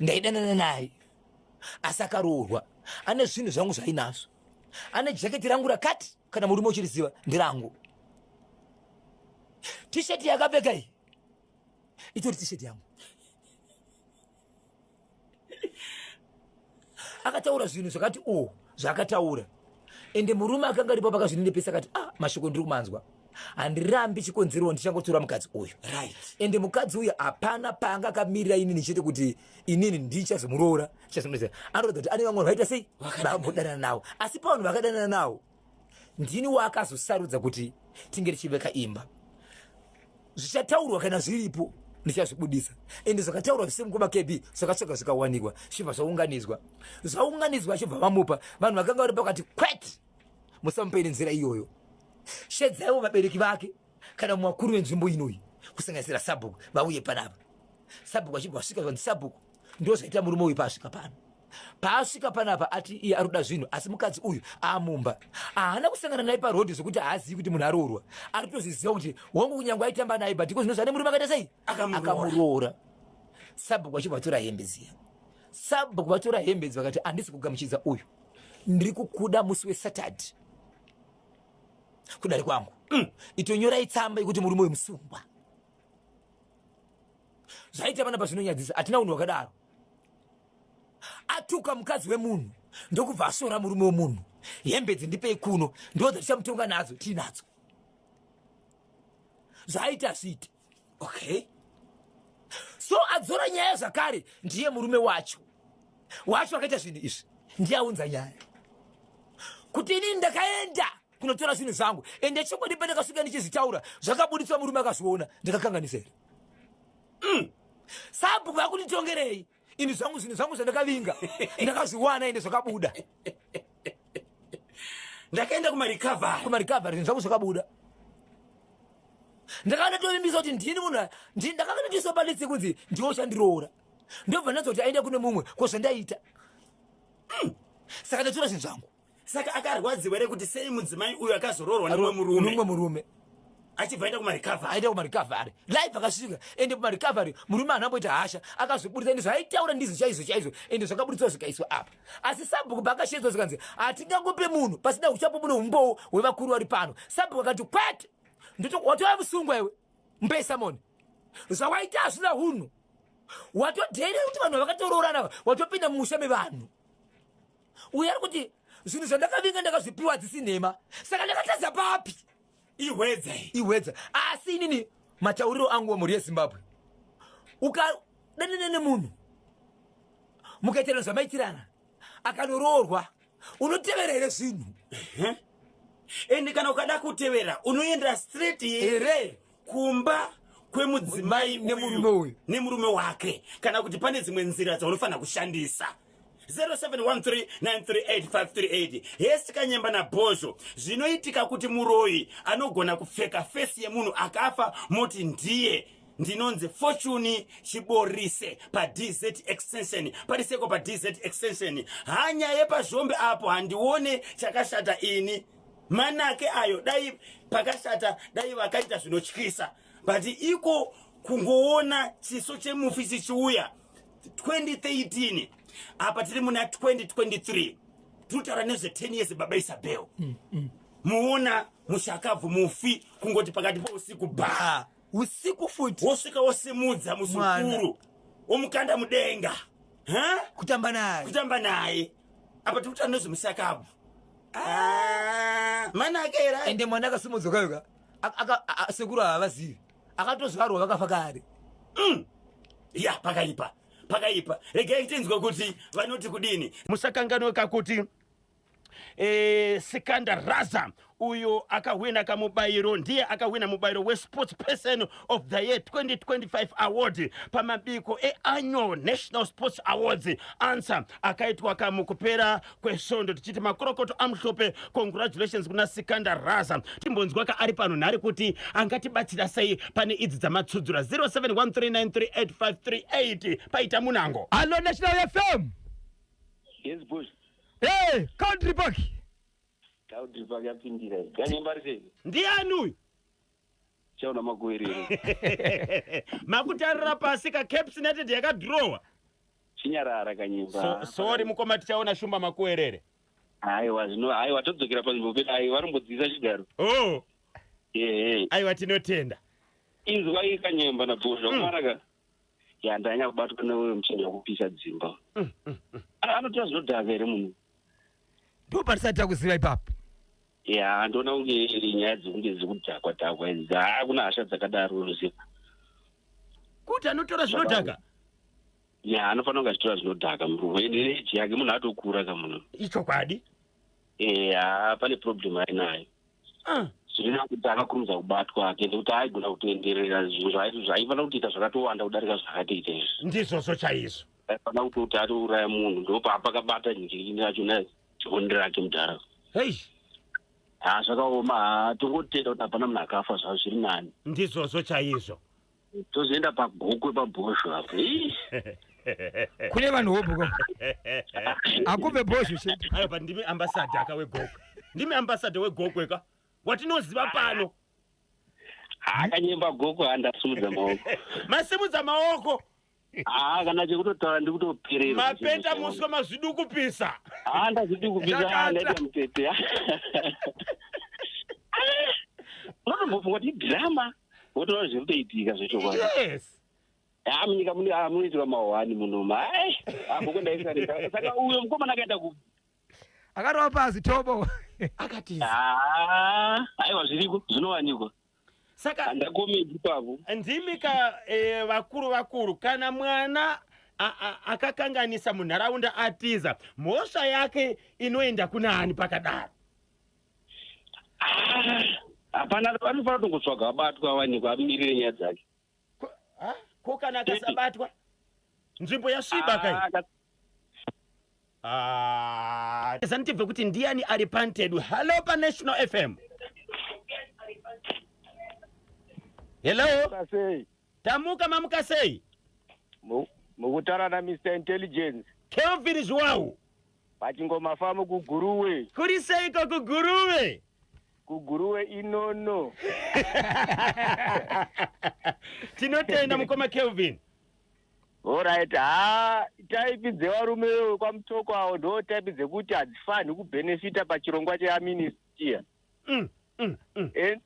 ndaidanana naye asi akaroorwa ane zvinhu zvangu zvainazvo ane jaketi rangu rakati kana murume uchiriziva ndirangu tisheti yakapfeka iyi itori tisheti yangu akataura zvinhu zvakati zvakataura ende murume akanga ripo pakazvinendepesa akati mashoko ndiri kumanzwa handirambi chikonzero ndichangotora mukadzi uyu ende mukadzi uyu hapana paanga akamirira inini chete kuti inini ndichazomuroora anorodza kuti ane vamwe vaita sei vambodanana nawo asi pavanhu vakadanana nawo ndini waakazosarudza kuti tinge tichiveka imba. Zvichataurwa kana zviripo ndichazvibudisa ende zvakataurwa zvisemukoma KB zvakatsvaga zvikawanikwa zvibva zvaunganidzwa chibva vamupa vanhu vakanga vari pakati kwete musamupeine nzira iyoyo shedzaiwo vabereki vake kana mumakuru wenzvimbo inoyi kusanganisira Sabhuku vauye panapa. Sabhuku achibva asvika kwanzi Sabhuku ndo zvaita murume uyu paasvika pano paasvika panapa ati iye aroda zvinhu asi mukadzi uyu amumba haana kusangana naye parodhi zvokuti haazivi kuti munhu aroorwa ari kutozviziva kuti wangu kunyange aitamba naye but iko zvino zvane murume akaita sei akamuroora. Sabhuku achibva atora hembe ziya Sabhuku vatora hembe idzi vakati handisi kugamuchidza uyu ndiri kukuda musi weSatadhi kudari kwangu itonyorai tsamba yekuti murume uyu musungwa. Zvaita panapa zvinonyadzisa hatina unhu wakadaro atuka mukadzi wemunhu ndokubva asora murume wemunhu hembe dzindipei kuno ndo dzatichamutonga nadzo tiinadzo zvaita zviti so adzora nyaya zvakare ndiye murume wacho akaita zvinhu izvi ndiye aunza nyaya kuti inini ndakaenda kunotora zvinhu zvangu ende chokwadi pandakasvika ndichizvitaura zvakabudiswa murume akazviona ndakakanganisira Sabhuku vakunditongerei ini zvangu zvinhu zvangu zvandakavinga ndakazviwana ende zvakabuda ndakaenda kumarikavhari zvinhu zvangu zvakabuda ndakaenda tovimbisa kuti ndini munhu ndakanga ndisopaditse kunzi ndiwo chandiroora ndobva ndadzo kuti aende kune mumwe kozvandaita saka ndatora zvinhu zvangu. Saka akarwadziwa ere kuti sei mudzimai uyu akazoroorwa nemumwe murume achibva aenda kumarikavhari live akasvika ende kumarikavhari murume anamboita hasha akazvibudisa ende zvaitaura ndizvo chaizvo ende zvakabudiswa zvikaiswa apa asi Sabhuku pakashedzwa zvikanzi hatingangope munhu pasina uchapo muno umbowo hwevakuru vari pano. Sabhuku akati kwete watova musungwa iwe mbesamoni zvawaita hazvina hunhu watodheere kuti vanhu vakatoroorana watopinda mumusha mevanhu uye ari kuti zvinhu zvandakavinga ndakazvipiwa hadzisi nhema saka ndakatadza papi ihwedza asi inini matauriro angu mhuri yeZimbabwe ukadanana nemunhu mukaitirana zvamaitirana akanoroorwa unotevera here zvinhu ende kana ukada kutevera unoenda straight here kumba kwemudzimai nemurume wake kana kuti pane dzimwe nzira dzaunofanira kushandisa. 0713938538 hesi kanyemba nabhozho zvinoitika kuti muroyi anogona kupfeka fesi yemunhu akafa moti ndiye ndinonzi Fortune Chiborise paDZ extension pariseko paDZ extension hanya yepazhombe apo handione chakashata ini manake ayo dai pakashata dai vakaita zvinotyisa but iko kungoona chiso chemufi chichiuya 2013 apa tiri muna 2023 tutaura nezve 10 years baba Isabel muona mushakabvu mufi kungoti pakati pousiku ba usiku futi wosvika wosimudza musukuru womukanda mudenga kutamba naye apa tutaura nezve mushakabvu mana akera ende mwana akasimudzwa kayoka sekuru havavazivi akatozvarwa vakafa kare ya pakaipa regai tinzwa kuti vanoti kudini musakanganweka kuti Sikanda Raza uyo akawina kamubayiro, ndiye akawina mubayiro we Sports Person of the Year 2025 award pamabiko annual National Sports Awards. Answer akaitwa kamukupera kwesondo tichiti makorokoto amhlope. Congratulations kuna Sikandar Raza. Timbonzi waka ari pano nhari kuti angatibatsira sei pane idzi dzamatsudzura. 0713938538 paita munango. Hello National FM. Yes, Bush. Hey, country back. Country back yapindira. Ganyemba rise. Ndiani uyu? Chauna makuerere. Makutarira pasi ka Caps United yakadrowa. Chinyarara kanyemba. Sorry mukoma tichaona shumba makuerere. Aiwa todzokera panzvimbo pedu aiwa varombodzisa chigaro. Oh. Aiwa tinotenda. Inzwa ikanyemba na Bush. Wamaraka. Ndanya kubatwa newe mchini wakupisa dzimba. Anotora zvinodhaka here munhu. Ndopatisati kuziva ipapo. Ndoona kunge nyaya dzekunge dzekudhakwa idzi. Kuna hasha dzakadaro ruziva. Kuti anotora zvinodhaka? Anofanira kunge achitora zvinodhaka murume. Eji yake munhu atokura kamunhu. Ichokwadi? Pane problem ainayo. Zvinoita kuti akakurumidza kubatwa akaenda kuti aigona kutoenderera zvinhu zvaifanira kutoita zvakatowanda kudarika zvakatoita izvi. Ndizvozvo chaizvo. Aifanira kutoti atouraya munhu ndopapakabata njirikini rachona chione rake mudharaunda. Zvakaoma tongotenda kuti hapana munhu akafa zvavo zviri nani. Ndizvozvo chaizvo. Tozoenda pagokwe pabhosho apo. Kune vanhu hopo. Akupe bhosho chete. Aiwa ndimi ambassador akawegokwe. Ndimi ambassador wegokwe ka. Watinoziva pano. Akanyemba goko handasimudza maoko. Masimudza maoko. Kana chekutotaura ndikutoperera. Mapeta muswe mazvidukupisa. Ndazvidukupisa ndaita mutete. Unotombofunga kuti drama. Wotoona zviri kutoitika zvechokwadi. Yes. Munyika munoitirwa mahwani munoma. Apo kwendaisarika. Saka uyo mukomana akaenda ku akarova pasi tobo. Akatiza. Aiwa zviriko zvinowanikwa. Saka ndakomedi papo. Ndimika vakuru kana mwana akakanganisa munharaunda atiza, mhosva yake inoenda kunani pakadaro? Hapana, anofanira kutongotsvaga abatwa awanikwa amirire nyaya dzake. Ko kana akasabatwa nzvimbo yasviba kai? Zanitibve kuti ndiani ari panted. Hello pa National FM. Hello. Tamuka mamuka sei? Mukutara na Mr. Intelligence. Kelvin Zwawu. Pachingoma famu kuguruwe. Kuri sei ko kuguruwe? Kuguruwe inono. Tinotenda mukoma Kelvin. Alright, type dzevarume kwamutoko awo ndo type dzekuti hadzifani kubenefita pachirongwa cheaministia.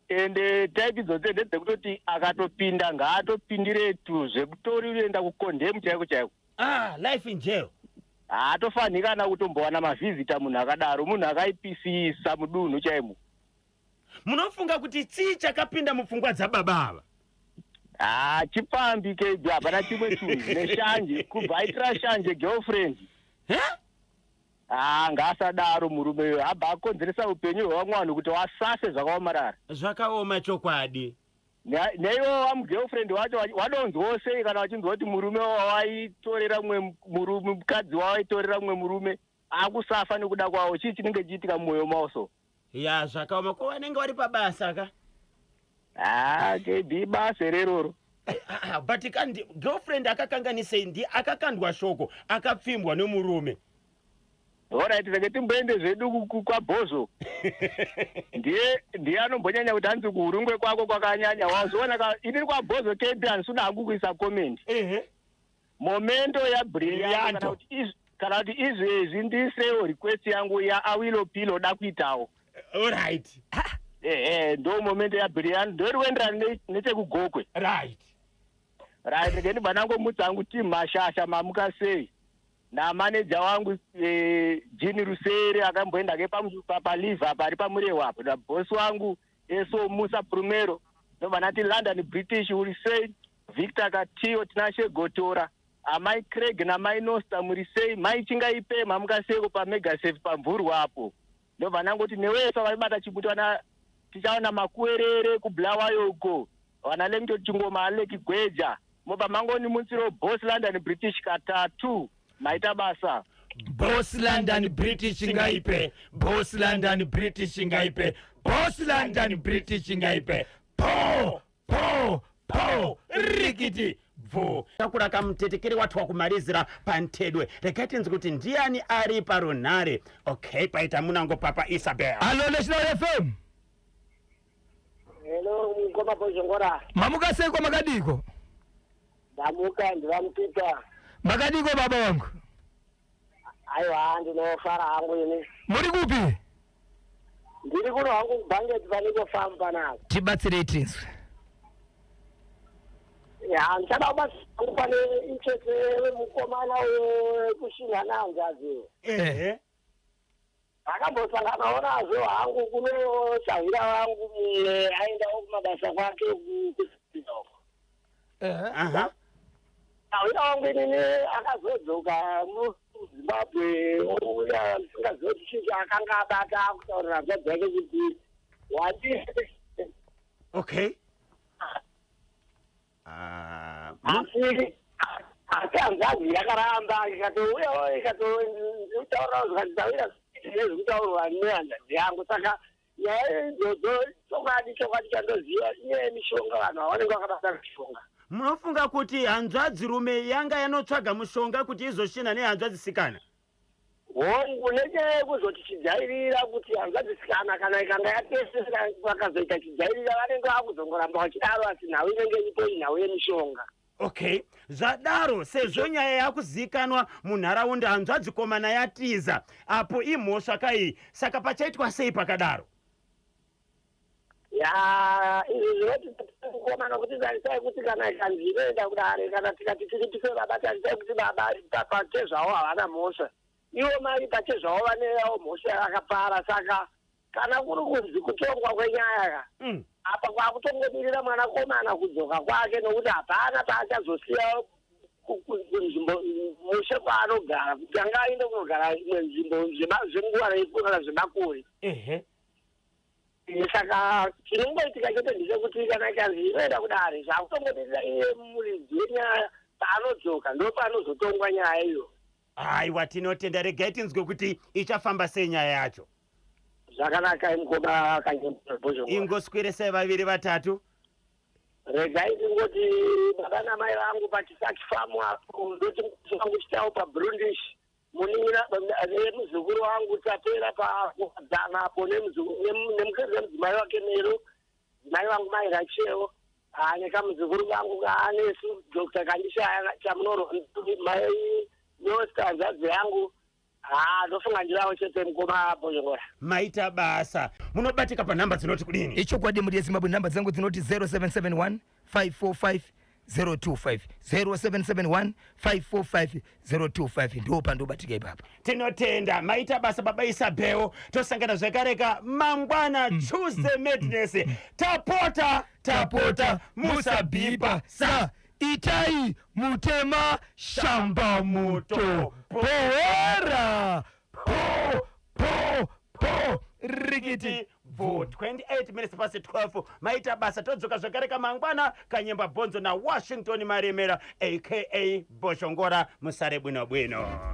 Ende type idzodze ndedzekutoti akatopinda ngaatopindire tu zvekutori uenda kukondemu chaiko. Life in jail. Haatofani kana kutombowana mavhizita munhu akadaro, munhu akaipisisa mudunhu chaimo. Munofunga kuti chii chakapinda mupfungwa dzababa ava? Chipambi kebi hapana chimwe chinhu neshanje kubva aitira shanje girlfriend. Ngaasadaro murume abva akonzeresa upenyu hwevamwe vanhu kuti wasase zvakaomarara. Zvakaoma chokwadi. Neivo vamugirlfriend wacho wadonzwawo sei kana wachinzwa kuti murume wawaitorera mumwe mukadzi wawaitorera mumwe murume akusafa nekuda kwawo? Chii chinenge chiitika mumwoyo mawo? Zvakaoma. Ko vanenge vari pabasa ka? Kebi basa reroro. But girlfriend akakanganisei ndiye akakandwa shoko akapfimbwa nemurume. Alright, saka timboende zvedu kwabhozo. Ndiye anombonyanya kuti hanzi kuhurungwe kwako kwakanyanya. Wazoona inini kwabhozo kebi handisuna hangu kuisa comment. Momento yabrilliant kana kuti izvezvi ndisewo request yangu awilopilo da kuitawo. Alright. Ndo momento yabrilliant ndoriwenderana nechekugokwe. Right. Ngeni banango mudzangu timashasha mamuka sei. Na manager wangu Jini Rusere akamboenda ke paliva pari pamurewa apo. Na boss wangu Eso Musa Primero. No banati London British uri sei. Victor Katio tinashe Gotora. Amai Craig na Mai Nosta muri sei. Mai Chingaipe mamuka sei pa Mega Save pamvuru apo. ndobva nangoti neweso vaibata chibuti vana tichaona makuerere kubulawayo uko vana lengito chingoma aleki gweja mobva mangoni mutsiro boss London British katatu maita basa Boss London British ngaipe, Boss London British ngaipe, Boss London British ngaipe. Po rikiti vo takura kamutetekeri watu wakumalizira pantedwe rekatinzi kuti ndiani ari parunhare. Okay, paita munango papa Isabel. Allo National FM. hello mukoma Bozongora Mamuka seko makadiko. damuka ndivamupita Makadiko baba wangu. aiwa ndinofara hangu ini Muri kupi? ndiri kuno hangu kubhangeti paningofamba nazo Tibatsire itinzwe. ya ndichada kubasa hangu pane ichete wemukomana wekushinga nanzazi akambosangana nazo hangu kunoshahira wangu aendawo kumabasa kwake kuzinoko Aha. shahira wangu inini akazodzoka muzimbabwe ouya ndisingazoti chinhu akanga abata akutaurira zva dzake kuti wati Okay. asi hanzazi yakaramba ikatouyawo ikatotaurawo zvikatitaurira nezvekutaurwa nehanzazi yangu saka nyaya idzodzo chokwadi chandoziva inyaya mishonga vanhu vavanenge vakabata mishonga Munofunga kuti hanzvadzi rume yanga yanotsvaga mushonga kuti izoshina nehanzvadzi sikana? hongu nenyaya yekuzoti chijairira kuti hanzvadzi sikana kana ikanga yatesera vakazoita chijairira vanenge vakuzongoramba vachidaro asi nhau inenge itori nhau yemishonga. Okay, zvadaro sezvo nyaya yakuzikanwa munharaunda hanzvadzi komana yatiza apo imhosva kai saka pachaitwa sei pakadaro? ya izvi zvinoti kukomana kuti tarisai kuti kana ikanzi inoenda kudare kana tikati tiri tipe baba tarisai kuti baba pachezvavo havana mhosva ivo mari pachezvavo vaneyawo mhosva yakapara saka kana kuri kunzi kutongwa kwenyaya apa kwakutongomirira mwanakomana kudzoka kwake nokuti hapana paachazosiya kunzvimbo mushe kwaanogara kuti anga ainde kunogara imwe nzvimbo zvenguva refu kana zvemakore. Saka chinongoitika chete ndechekuti kana ikanzi inoenda kudare zvakutongomirira iye muridzi wenyaya paanodzoka ndo paanozotongwa nyaya iyo. Aiwa, tinotenda. Regai tinzwe kuti ichafamba sei nyaya yacho. Zvakanaka mukoma kanyembo ingoswiresai vaviri vatatu. Regai ndingoti baba namai vangu pachisaki famu apo ndoti vangu chitawo pabrundish muningira nemuzukuru wangu tapera pakuadzana apo nemukadzi wemudzimai wake Mero, mai vangu mai Rachel nekamuzukuru vangu kaanesu Dr. Kandishaya chamunorwa mai Yosta hanzvadzi yangu. Ndofunga ndirawo chete mukoma Bozongora. Maita basa. Munobatika panhamba dzinoti kudini? Ichokwadi muri yeZimbabwe, nhamba dzangu dzinoti 0771 545 025 0771 545 025 ndo pandobatika ipapa. Tinotenda. Maita basa baba Isabel. Tosangana zvakareka mangwana Tuesday Madness. Tapota musabipa sa itai mutema shamba moto poera po rikiti vo 28 minutes past 12. Maita basa todzoka zvakareka mangwana kanyemba bhonzo na Washington Maremera aka Bozongora musare bwino bwino.